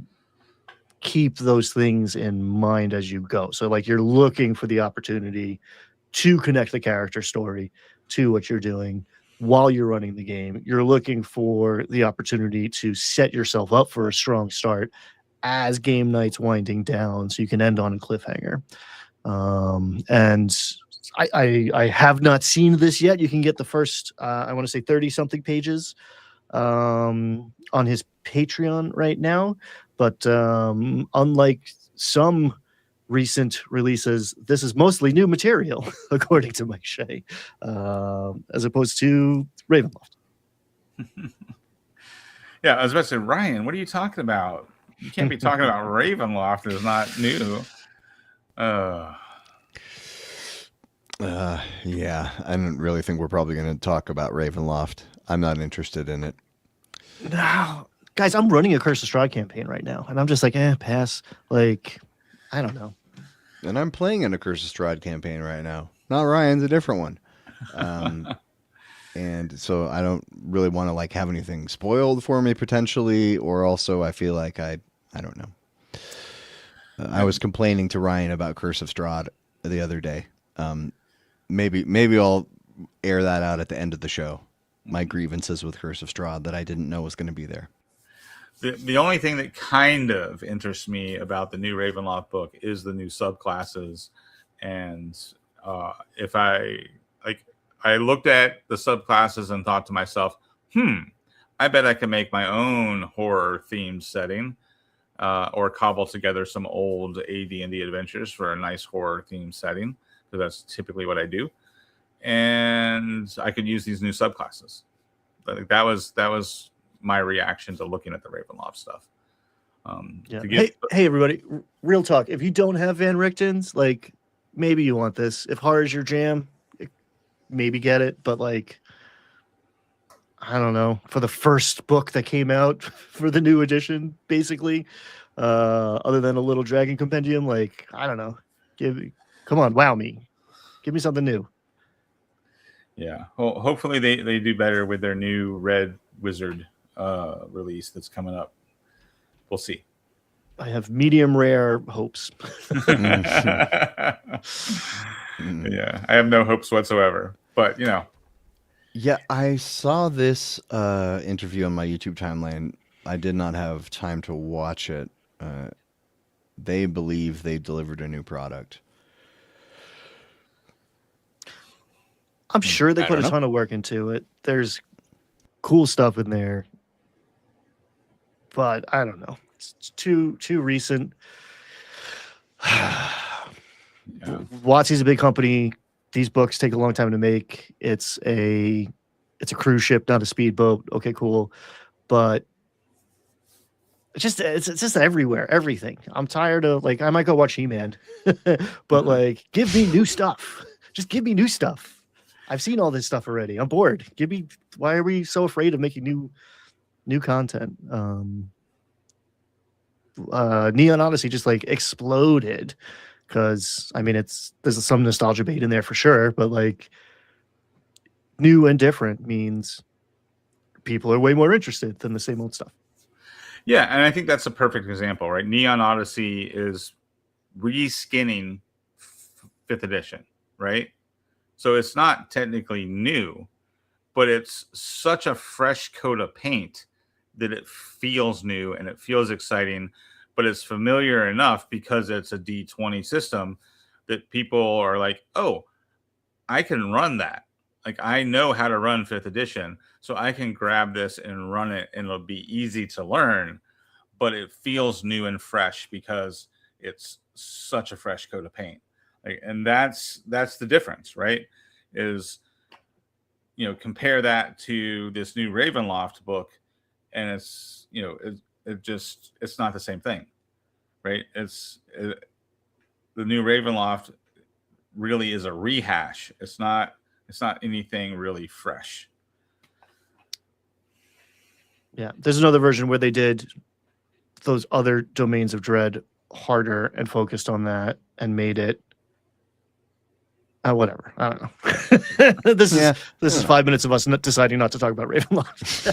keep those things in mind as you go. So you're looking for the opportunity to connect the character story to what you're doing while you're running the game. You're looking for the opportunity to set yourself up for a strong start as game night's winding down so you can end on a cliffhanger. And I have not seen this yet. You can get the first, I want to say 30 something pages on his Patreon right now. But unlike some recent releases, this is mostly new material, according to Mike Shea, as opposed to Ravenloft. Yeah, I was about to say, Ryan, what are you talking about? You can't be talking about Ravenloft. It's not new. Yeah, I don't really think we're probably going to talk about Ravenloft. I'm not interested in it. No, guys, I'm running a Curse of Strahd campaign right now, and I'm just like, pass. Like, I don't know. And I'm playing in a Curse of Strahd campaign right now. Not Ryan's, a different one. And so I don't really want to like have anything spoiled for me potentially, or also I feel like I don't know. I was complaining to Ryan about Curse of Strahd the other day. Maybe I'll air that out at the end of the show. My grievances with Curse of Strahd that I didn't know was going to be there. The only thing that kind of interests me about the new Ravenloft book is the new subclasses, and if I looked at the subclasses and thought to myself, I bet I can make my own horror themed setting, or cobble together some old AD&D adventures for a nice horror themed setting, because that's typically what I do, and I could use these new subclasses. That was my reaction to looking at the Ravenloft stuff. Hey, everybody, real talk. If you don't have Van Richten's, like, maybe you want this. If horror is your jam, maybe get it. But like, I don't know. For the first book that came out for the new edition, basically, other than a little dragon compendium, like, I don't know. Come on, wow me. Give me something new. Yeah. Well, hopefully they do better with their new Red Wizard release that's coming up. We'll see. I have medium rare hopes. Yeah, I have no hopes whatsoever. But Yeah, I saw this interview on my YouTube timeline. I did not have time to watch it. They believe they delivered a new product. I'm sure they put a ton of work into it. There's cool stuff in there, but I don't know. It's too recent. WotC's a big company. These books take a long time to make. It's a cruise ship, not a speedboat. Okay, cool, but it's just everywhere, everything. I'm tired of, like, I might go watch He-Man, but like, give me new stuff. Just give me new stuff. I've seen all this stuff already. I'm bored. Why are we so afraid of making new content? Neon Odyssey just like exploded because I mean there's some nostalgia bait in there for sure, but like new and different means people are way more interested than the same old stuff. Yeah, and I think that's a perfect example, right? Neon Odyssey is reskinning 5th edition, right? So it's not technically new, but it's such a fresh coat of paint that it feels new and it feels exciting, but it's familiar enough because it's a D20 system that people are like, oh, I can run that. Like, I know how to run 5th edition, so I can grab this and run it, and it'll be easy to learn, but it feels new and fresh because it's such a fresh coat of paint. Like, and that's the difference, right? Is, compare that to this new Ravenloft book, and it's, it's not the same thing, right? The new Ravenloft really is a rehash. It's not anything really fresh. Yeah, there's another version where they did those other domains of dread harder and focused on that and made it whatever. I don't know. This is 5 minutes of us deciding not to talk about Ravenloft.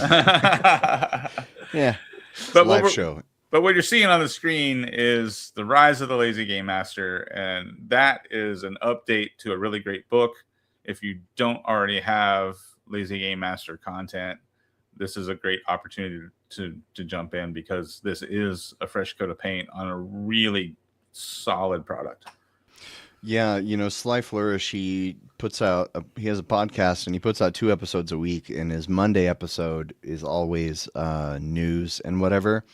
Yeah, but live show. But what you're seeing on the screen is the rise of the Lazy Game Master, and that is an update to a really great book. If you don't already have Lazy Game Master content, this is a great opportunity to jump in, because this is a fresh coat of paint on a really solid product. Yeah, Sly Flourish, he has a podcast and he puts out 2 episodes a week, and his Monday episode is always news and whatever.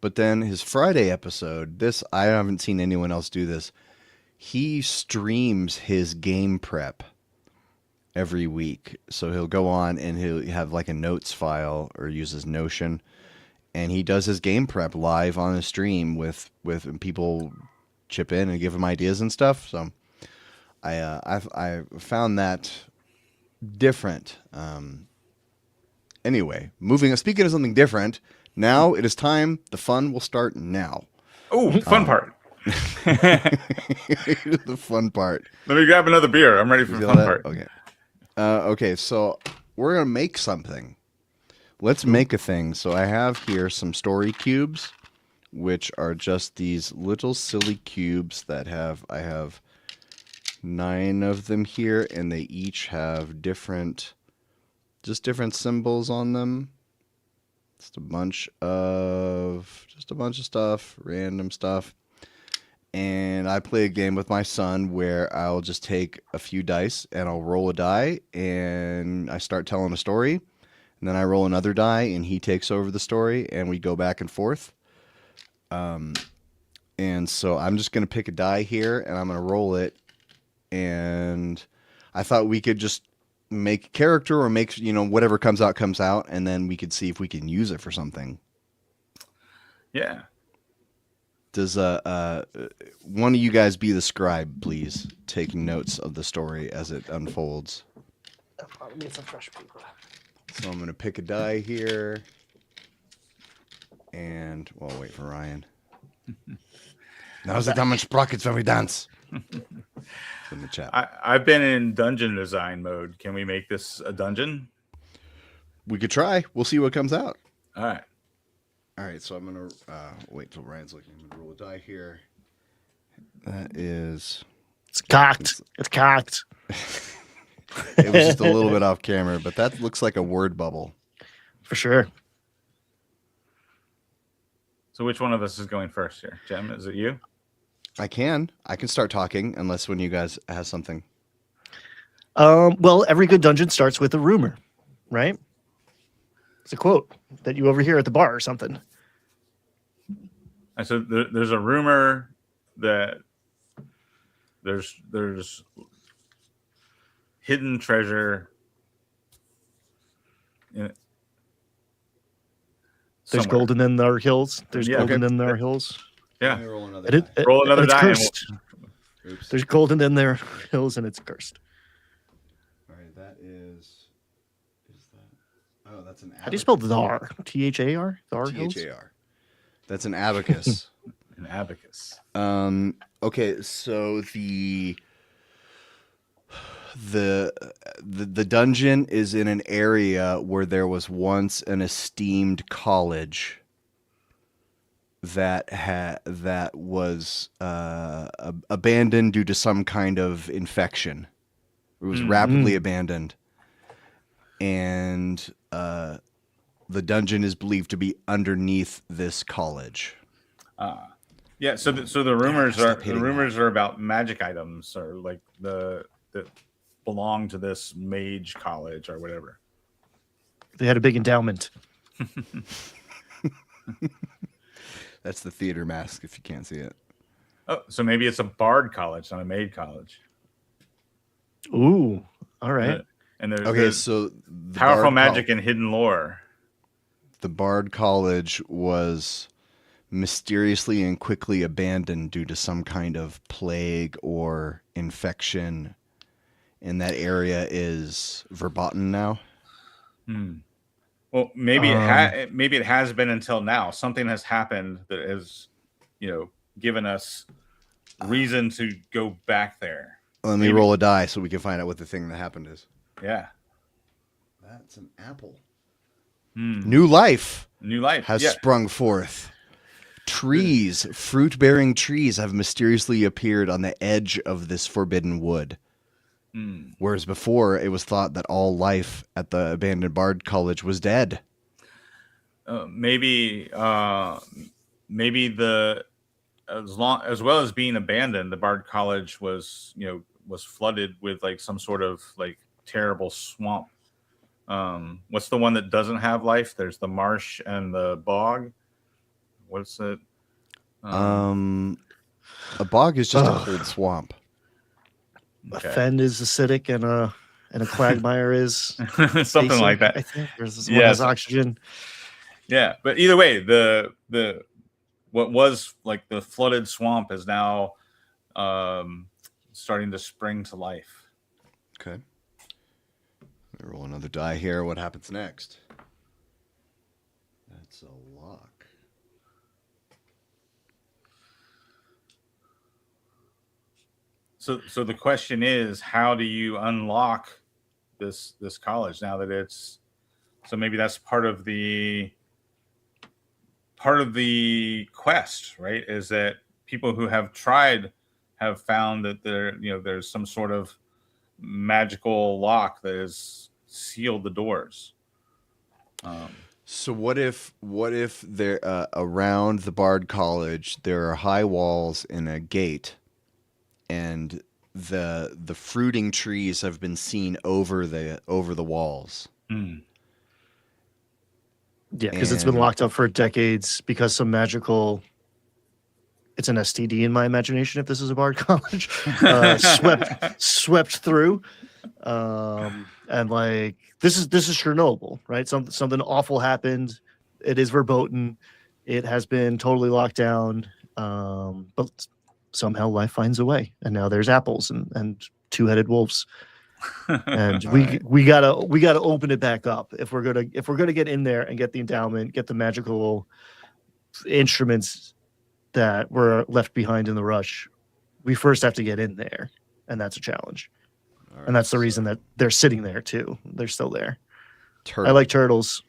But then his Friday episode, I haven't seen anyone else do this. He streams his game prep every week. So he'll go on and he'll have like a notes file or uses Notion, and he does his game prep live on a stream with people chip in and give him ideas and stuff. So I found that different. Anyway, speaking of something different, now it is time. The fun will start now. Oh, fun part. The fun part. Let me grab another beer. I'm ready for You the feel fun that? part. Okay. Okay, so we're gonna make something. Let's make a thing. So I have here some story cubes, which are just these little silly cubes that I have 9 of them here, and they each have different symbols on them. Just a bunch of stuff, random stuff. And I play a game with my son where I'll just take a few dice and I'll roll a die and I start telling a story. And then I roll another die and he takes over the story and we go back and forth. And so I'm just going to pick a die here and I'm going to roll it. And I thought we could just make a character or make, whatever comes out. And then we could see if we can use it for something. Yeah. Does one of you guys be the scribe, please, taking notes of the story as it unfolds? Let me get some fresh paper. So I'm going to pick a die here. And, well, wait for Ryan. Now's the time when sprockets when we dance. In the chat. I've been in dungeon design mode. Can we make this a dungeon? We could try. We'll see what comes out. All right. All right, so I'm going to wait till Ryan's looking. I'm going to roll a die here. That is... It's cocked. It's cocked. It was just a little bit off camera, but that looks like a word bubble. For sure. So which one of us is going first here? Jem, is it you? I can start talking unless one of you guys has something. Well, every good dungeon starts with a rumor, right? It's a quote that you overhear at the bar or something. And so there's a rumor that there's hidden treasure in it. There's Somewhere. golden in our hills. There's Yeah, golden okay. in our hills. Yeah. Roll another And Roll another and it's die and cursed. Oops. There's golden in their hills and it's cursed. All right, that is that? Oh, that's an abacus. How do you spell Thar? Thar? Thar hills? Thar. That's an abacus. An abacus. Okay, so the dungeon is in an area where there was once an esteemed college that was abandoned due to some kind of infection. It was rapidly abandoned, and the dungeon is believed to be underneath this college. Yeah, so the rumors stop are hitting are about magic items or like that belong to this mage college or whatever. They had a big endowment. That's the theater mask if you can't see it. Oh, so maybe it's a bard college, not a maid college. Ooh, all right. And Okay, there's so the powerful Bard magic and hidden lore. The Bard College was mysteriously and quickly abandoned due to some kind of plague or infection, and that area is verboten now. Well, maybe maybe it has been until now. Something has happened that has, given us reason to go back there. Let me roll a die so we can find out what the thing that happened is. Yeah. That's an apple. New life has sprung forth. Trees, fruit-bearing trees, have mysteriously appeared on the edge of this forbidden wood. Whereas before, it was thought that all life at the abandoned Bard College was dead. Maybe as well as being abandoned, the Bard College was flooded with like some sort of like terrible swamp. What's the one that doesn't have life? There's the marsh and the bog. What's it? A bog is just a cold swamp. Okay. A fen is acidic and a quagmire is Something basic, like that. I think there's one has oxygen. Yeah, but either way, the what was like the flooded swamp is now starting to spring to life. Okay. Let me roll another die here. What happens next? That's a lock. So the question is, how do you unlock this college now that it's so maybe that's part of the quest, right? Is that people who have tried have found that there's some sort of magical lock that has sealed the doors. So what if there around the Bard College there are high walls and a gate, and the fruiting trees have been seen over the walls? Yeah, because it's been And- locked up for decades because some magical. It's an STD in my imagination. If this is a Bard College, swept through, and like this is Chernobyl, right? Something awful happened. It is verboten. It has been totally locked down, but somehow life finds a way, and now there's apples and two-headed wolves, and we gotta open it back up if we're gonna get in there and get the endowment, get the magical instruments that were left behind in the rush. We first have to get in there, and that's a challenge. All And that's the right, reason that they're sitting there too. They're still there. turtle. I like turtles.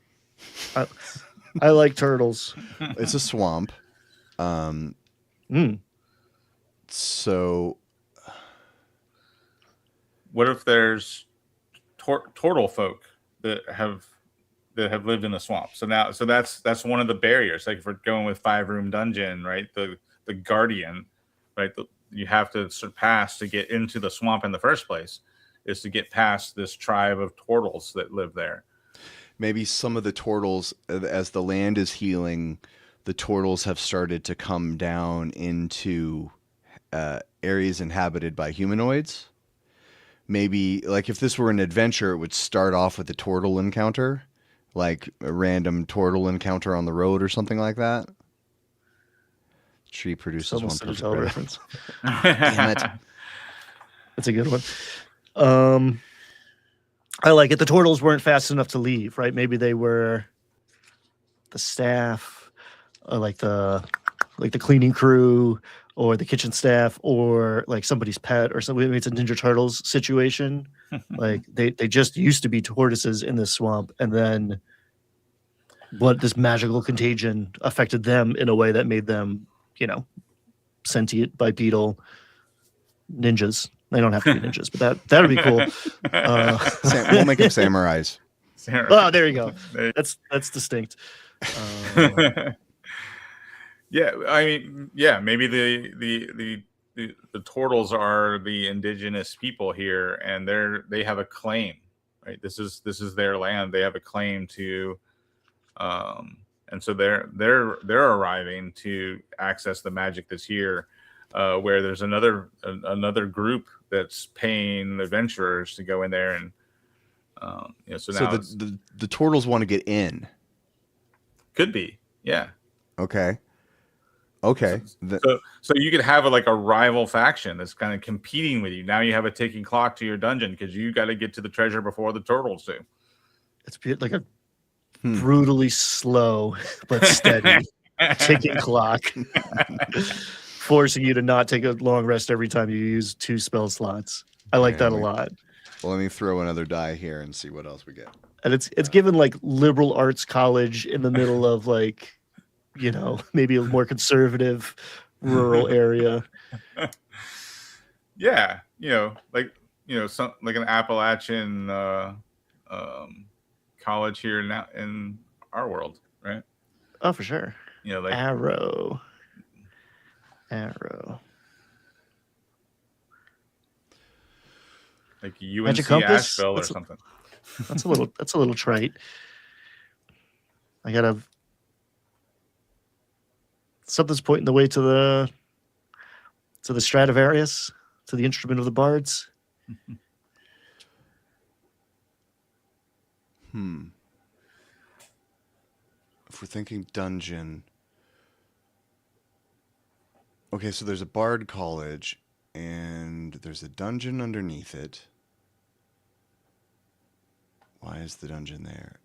I like turtles. It's a swamp. So What if there's turtle folk that have lived in the swamp? So that's one of the barriers. Like if we're going with 5-room dungeon, right? The guardian, right? You have to surpass to get into the swamp in the first place, is to get past this tribe of turtles that live there. maybe some of the turtles, as the land is healing, the turtles have started to come down into areas inhabited by humanoids. Maybe, like, if this were an adventure, it would start off with a turtle encounter, like a random turtle encounter on the road or something like that. Tree produces one Almost a perfect Nutella red. reference. Damn it. That's a good one. I like it. The turtles weren't fast enough to leave, right? Maybe they were the staff, like the cleaning crew, or the kitchen staff, or like somebody's pet, or something. Maybe it's a Ninja Turtles situation. Like they just used to be tortoises in this swamp, and then this magical contagion affected them in a way that made them, sentient bipedal ninjas. They don't have to be ninjas, but that'd be cool. We'll make them samurais. Oh, there you go. That's distinct. Yeah, I mean, yeah, maybe the turtles are the indigenous people here, and they have a claim, right? This is their land. They have a claim to, and so they're arriving to access the magic that's here. Where there's another group that's paying adventurers to go in there, and so now the turtles want to get in. could be, yeah. Okay. So you could have a rival faction that's kind of competing with you. Now you have a ticking clock to your dungeon because you got to get to the treasure before the turtles do. It's like a brutally slow but steady ticking clock, forcing you to not take a long rest every time you use 2 spell slots. I like that a lot. Well, let me throw another die here and see what else we get. And it's given like liberal arts college in the middle of maybe a more conservative rural area. Yeah, some like an Appalachian college here now in our world, right? Oh, for sure. Like Arrow. like UNC Magic Compass? Asheville or something. That's a little trite. I gotta. Something's pointing the way to the Stradivarius, to the instrument of the bards. If we're thinking dungeon. Okay, so there's a bard college, And there's a dungeon underneath it. Why is the dungeon there?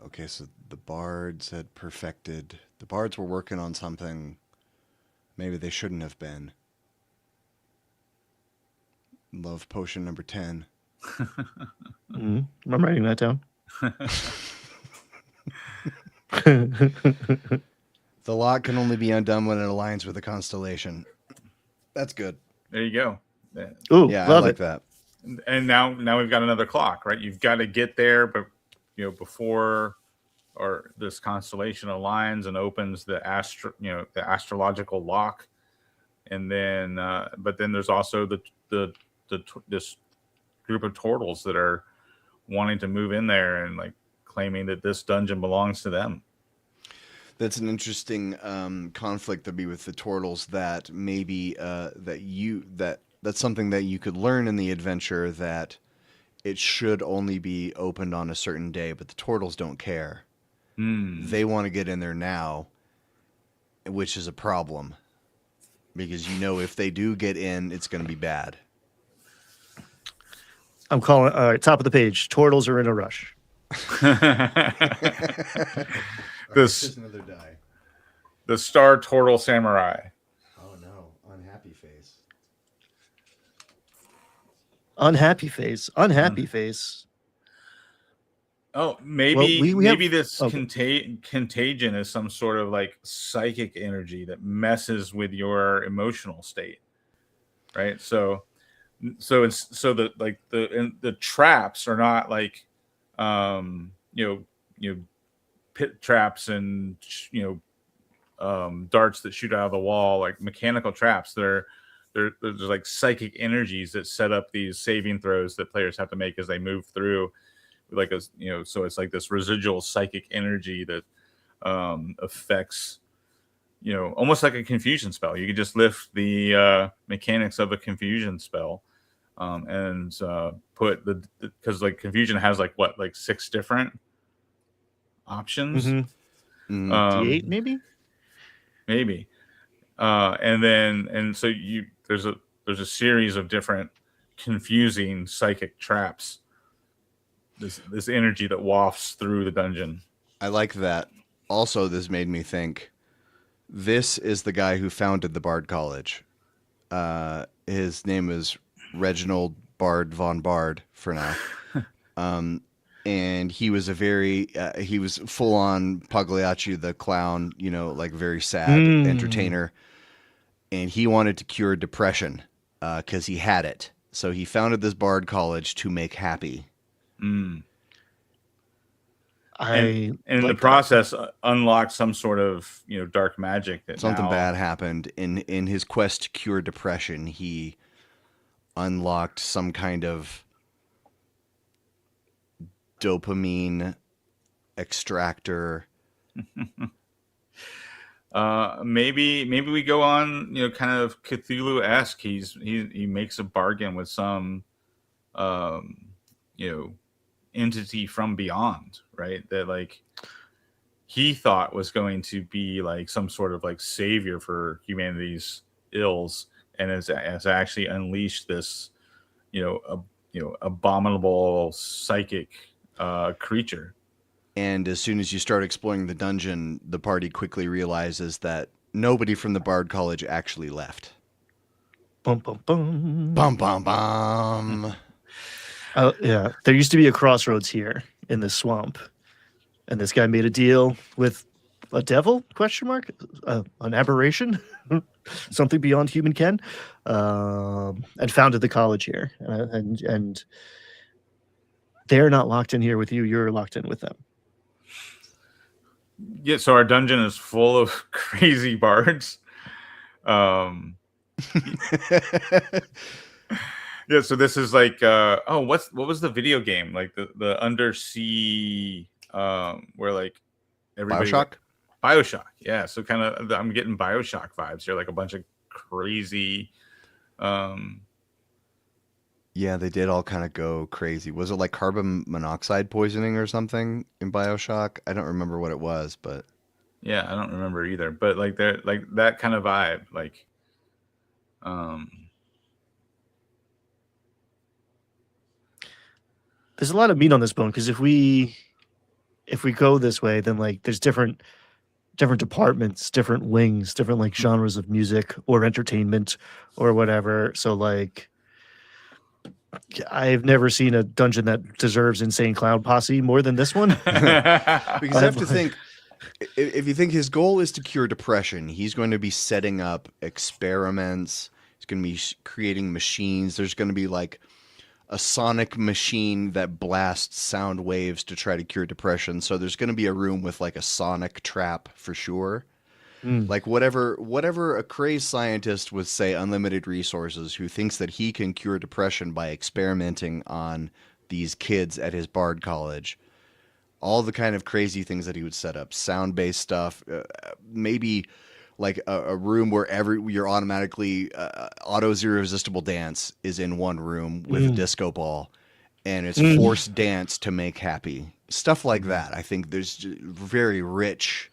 Okay, so the bards had perfected. The bards were working on something maybe they shouldn't have been. Love potion number 10. I'm writing that down. The lock can only be undone when it aligns with a constellation. That's good. There you go. Ooh, Yeah, I love like it. that. And now we've got another clock, right? You've got to get there, but before or this constellation aligns and opens the astrological lock, and then but then there's also this group of turtles that are wanting to move in there and like claiming that this dungeon belongs to them. That's an interesting conflict to be with the turtles. That maybe that's something that you could learn in the adventure, that it should only be opened on a certain day, but the turtles don't care. They want to get in there now, which is a problem, because if they do get in, it's going to be bad. I'm calling. All right, top of the page. Turtles are in a rush. Here's another die. The Star Turtle Samurai. Oh no, unhappy face. Unhappy face. Unhappy face. Oh, maybe Well, we maybe have- this okay. contagion is some sort of like psychic energy that messes with your emotional state, right? So the traps are not like pit traps and darts that shoot out of the wall, like mechanical traps. There's like psychic energies that set up these saving throws that players have to make as they move through, like so it's like this residual psychic energy that affects, almost like a confusion spell. You could just lift the mechanics of a confusion spell and put because like confusion has like 6 different options. D8 maybe. Maybe. And so there's a series of different confusing psychic traps. This energy that wafts through the dungeon. I like that. Also, this made me think, this is the guy who founded the Bard College. His name is Reginald Bard von Bard for now. And he was he was full on Pagliacci the clown, like very sad entertainer. And he wanted to cure depression because he had it. So he founded this Bard College to make happy. And in the process unlocked some sort of dark magic that something bad happened in his quest to cure depression. He unlocked some kind of dopamine extractor. Maybe we go on kind of Cthulhu-esque. He makes a bargain with some entity from beyond, right, that like he thought was going to be like some sort of like savior for humanity's ills, and has actually unleashed this abominable psychic creature. And as soon as you start exploring the dungeon, the party quickly realizes that nobody from the Bard College actually left. Bum bum bum. Bum bum bum. Yeah, there used to be a crossroads here in this swamp, and this guy made a deal with a devil? Question mark? An aberration? Something beyond human ken, and founded the college here. And they're not locked in here with you. You're locked in with them. Yeah, so our dungeon is full of crazy bards. Yeah, so this is like what was the video game, like the undersea where like everybody Bioshock. Yeah, so kind of I'm getting Bioshock vibes here, like a bunch of crazy Yeah, they did all kind of go crazy. Was it like carbon monoxide poisoning or something in Bioshock? I don't remember what it was, but yeah, I don't remember either. But like they're like that kind of vibe, like there's a lot of meat on this bone, because if we go this way, then like there's different departments, different wings, different like genres of music or entertainment or whatever. So like I've never seen a dungeon that deserves Insane Clown Posse more than this one. Because you have to like- think, if you think his goal is to cure depression, he's going to be setting up experiments. He's going to be creating machines. There's going to be like a sonic machine that blasts sound waves to try to cure depression. So there's going to be a room with like a sonic trap for sure. Like whatever a crazed scientist with, say, unlimited resources, who thinks that he can cure depression by experimenting on these kids at his bard college, all the kind of crazy things that he would set up, sound-based stuff, maybe like a room where your automatically auto zero resistible dance is in one room with a disco ball, and it's forced dance to make happy. Stuff like that. I think there's very rich.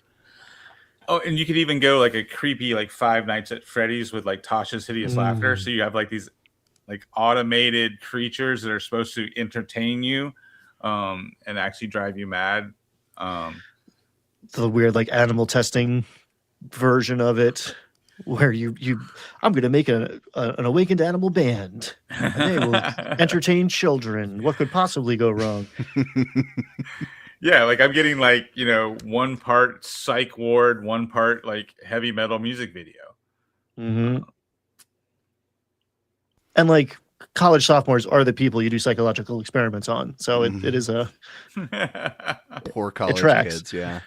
Oh, and you could even go like a creepy like Five Nights at Freddy's with like Tasha's Hideous Laughter. So you have like these like automated creatures that are supposed to entertain you and actually drive you mad. The weird like animal testing version of it, where I'm going to make an awakened animal band, and they will entertain children. What could possibly go wrong? Yeah, like I'm getting like, one part psych ward, one part like heavy metal music video. And like college sophomores are the people you do psychological experiments on. So it is a Poor college tracks. kids, yeah.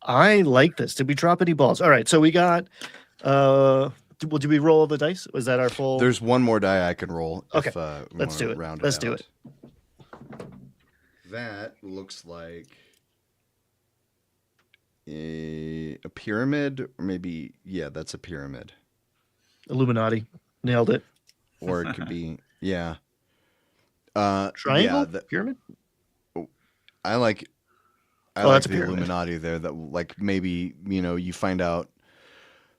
I like this. Did we drop any balls? All right, so we got did we roll the dice? Was that our full? There's one more die I can roll. Okay, If, we let's wanna do it. round Let's out. do it. That looks like a pyramid, or maybe, yeah, that's a pyramid. Illuminati. Nailed it. Or it could be, yeah. Triangle? Yeah, Pyramid? I like that's a the pyramid. Illuminati there. That like maybe you find out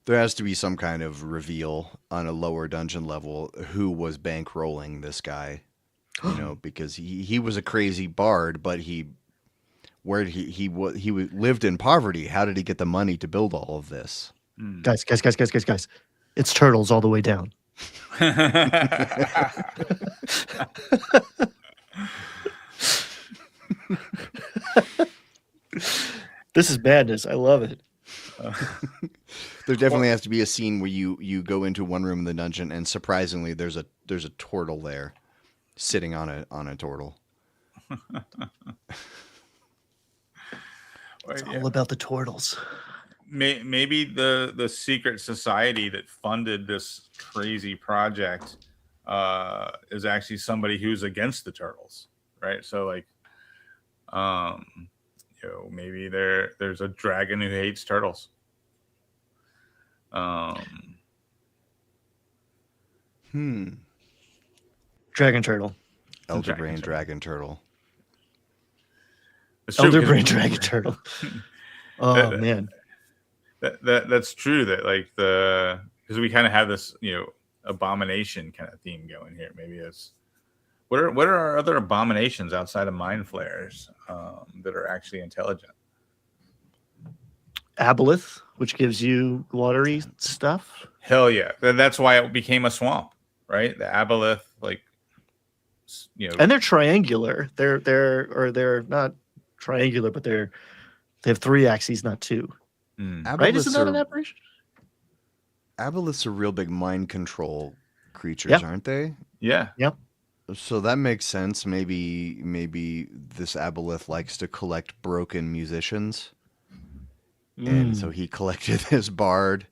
there has to be some kind of reveal on a lower dungeon level who was bankrolling this guy. Because he was a crazy bard, but he lived in poverty. How did he get the money to build all of this? Guys. It's turtles all the way down. This is madness. I love it. There definitely has to be a scene where you go into one room in the dungeon, and surprisingly, there's a turtle there, sitting on a turtle. It's all about the turtles. Maybe the secret society that funded this crazy project is actually somebody who's against the turtles, right? So like, maybe there's a dragon who hates turtles. Dragon turtle. Elder Dragon Brain turtle. Dragon Turtle. It's true, Elder 'cause- brain dragon turtle. Oh man. That's true. That like because we kind of have this abomination kind of theme going here. Maybe it's what are our other abominations outside of mind flayers that are actually intelligent? Aboleth, which gives you watery stuff. Hell yeah! That's why it became a swamp, right? The aboleth, like And they're triangular. They're not triangular, but they have 3 axes, not 2. Right? Isn't that an aberration? Aboleths are real big mind control creatures, aren't they? Yeah. Yep. So that makes sense. Maybe this aboleth likes to collect broken musicians. And so he collected this bard,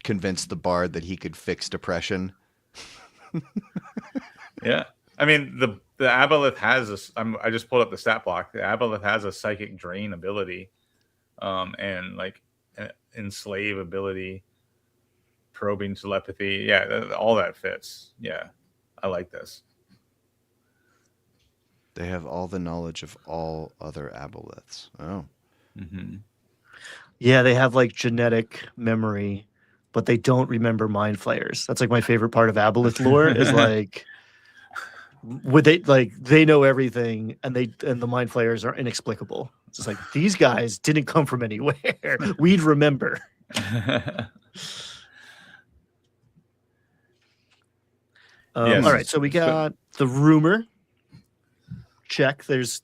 convinced the bard that he could fix depression. Yeah. I mean, the aboleth has I just pulled up the stat block. The aboleth has a psychic drain ability, and like enslave ability, probing telepathy. Yeah, all that fits. Yeah, I like this. They have all the knowledge of all other aboleths. Oh. Mm-hmm. Yeah, they have like genetic memory but they don't remember mind flayers. That's like my favorite part of Aboleth lore is like would they know everything and the mind flayers are inexplicable. It's just like these guys didn't come from anywhere. We'd remember. Yes. All right, so we got the rumor. Check. There's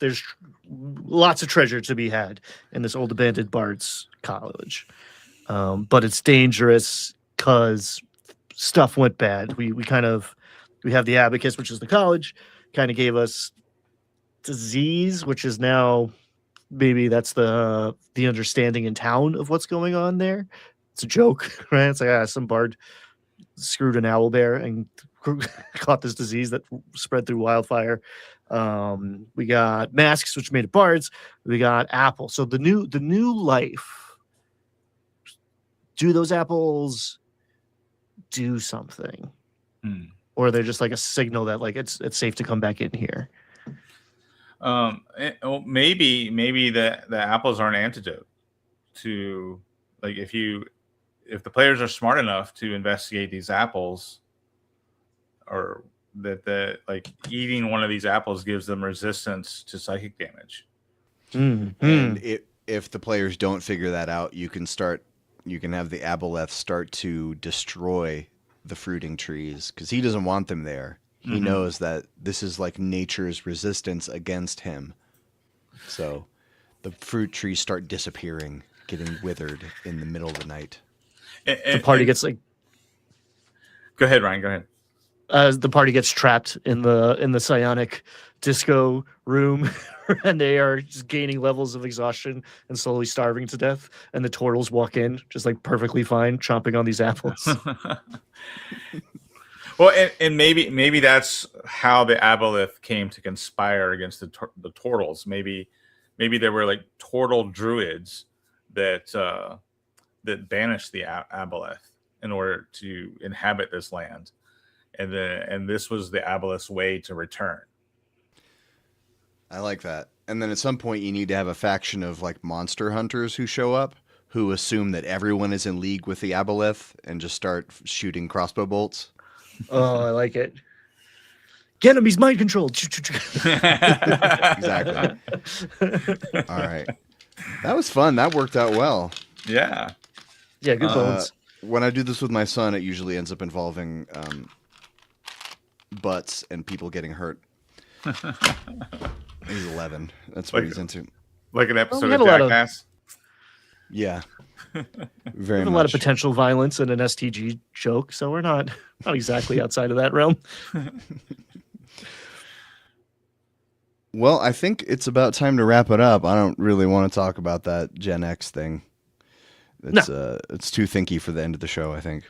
lots of treasure to be had in this old abandoned bard's college, but it's dangerous because stuff went bad. We have the abacus, which is the college, kind of gave us disease, which is now maybe that's the understanding in town of what's going on there. It's a joke, right? It's like some bard screwed an owl bear and caught this disease that spread through wildfire. We got masks, which made it bards. We got apple. So the new life. Do those apples do something, or they're just like a signal that like it's safe to come back in here? Maybe the apples are an antidote to, like, if the players are smart enough to investigate these apples, or that like eating one of these apples gives them resistance to psychic damage. And if the players don't figure that out, you can have the Aboleth start to destroy the fruiting trees because he doesn't want them there. He knows that this is like nature's resistance against him. So the fruit trees start disappearing, getting withered in the middle of the night. The party gets like. Go ahead, Ryan. Go ahead. The party gets trapped in the psionic disco room, and they are just gaining levels of exhaustion and slowly starving to death. And the turtles walk in, just like perfectly fine, chomping on these apples. Well, and maybe that's how the Aboleth came to conspire against the turtles. Maybe there were like turtle druids that banished the Aboleth in order to inhabit this land, and this was the Aboleth's way to return. I like that. And then at some point you need to have a faction of like monster hunters who show up, who assume that everyone is in league with the Aboleth and just start shooting crossbow bolts. Oh, I like it. Get him, he's mind controlled. Exactly. All right. That was fun. That worked out well. Yeah. Yeah, good bones. When I do this with my son, it usually ends up involving butts and people getting hurt. He's 11. That's what he's into. Like an episode of of Jackass. Yeah. Very There's much. a lot of potential violence in an STG joke, so we're not exactly outside of that realm. Well, I think it's about time to wrap it up. I don't really want to talk about that Gen X thing. It's too thinky for the end of the show, I think.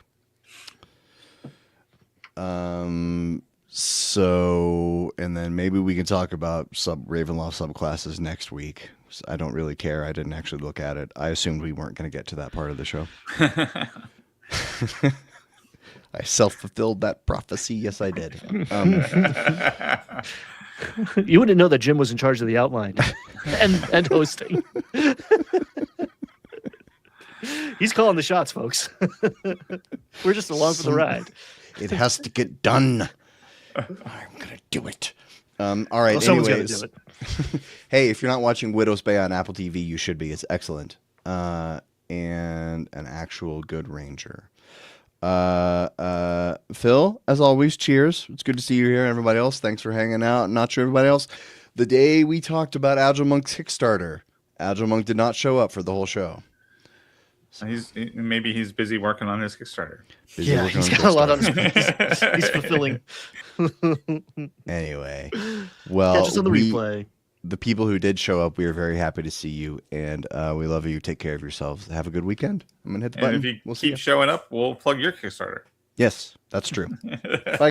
So, and then maybe we can talk about Ravenloft subclasses next week. I don't really care. I didn't actually look at it. I assumed we weren't going to get to that part of the show. I self-fulfilled that prophecy. Yes, I did. You wouldn't know that Jim was in charge of the outline and hosting. He's calling the shots, folks. We're just along for the ride. It has to get done. I'm going to do it. All right. Well, someone's got to anyways. do it. Hey, if you're not watching Widow's Bay on Apple TV, you should be. It's excellent. And an actual good ranger. Phil, as always, cheers. It's good to see you here. Everybody else, thanks for hanging out. Not sure everybody else. The day we talked about Agile Monk's Kickstarter, Agile Monk did not show up for the whole show. Maybe he's busy working on his Kickstarter. He's got a lot on his plate. He's fulfilling. Anyway, well, Catch us on the replay. The people who did show up, we are very happy to see you, and we love you. Take care of yourselves. Have a good weekend. I'm gonna hit the button. And if you We'll see keep showing up, we'll plug your Kickstarter. Yes, that's true. Bye.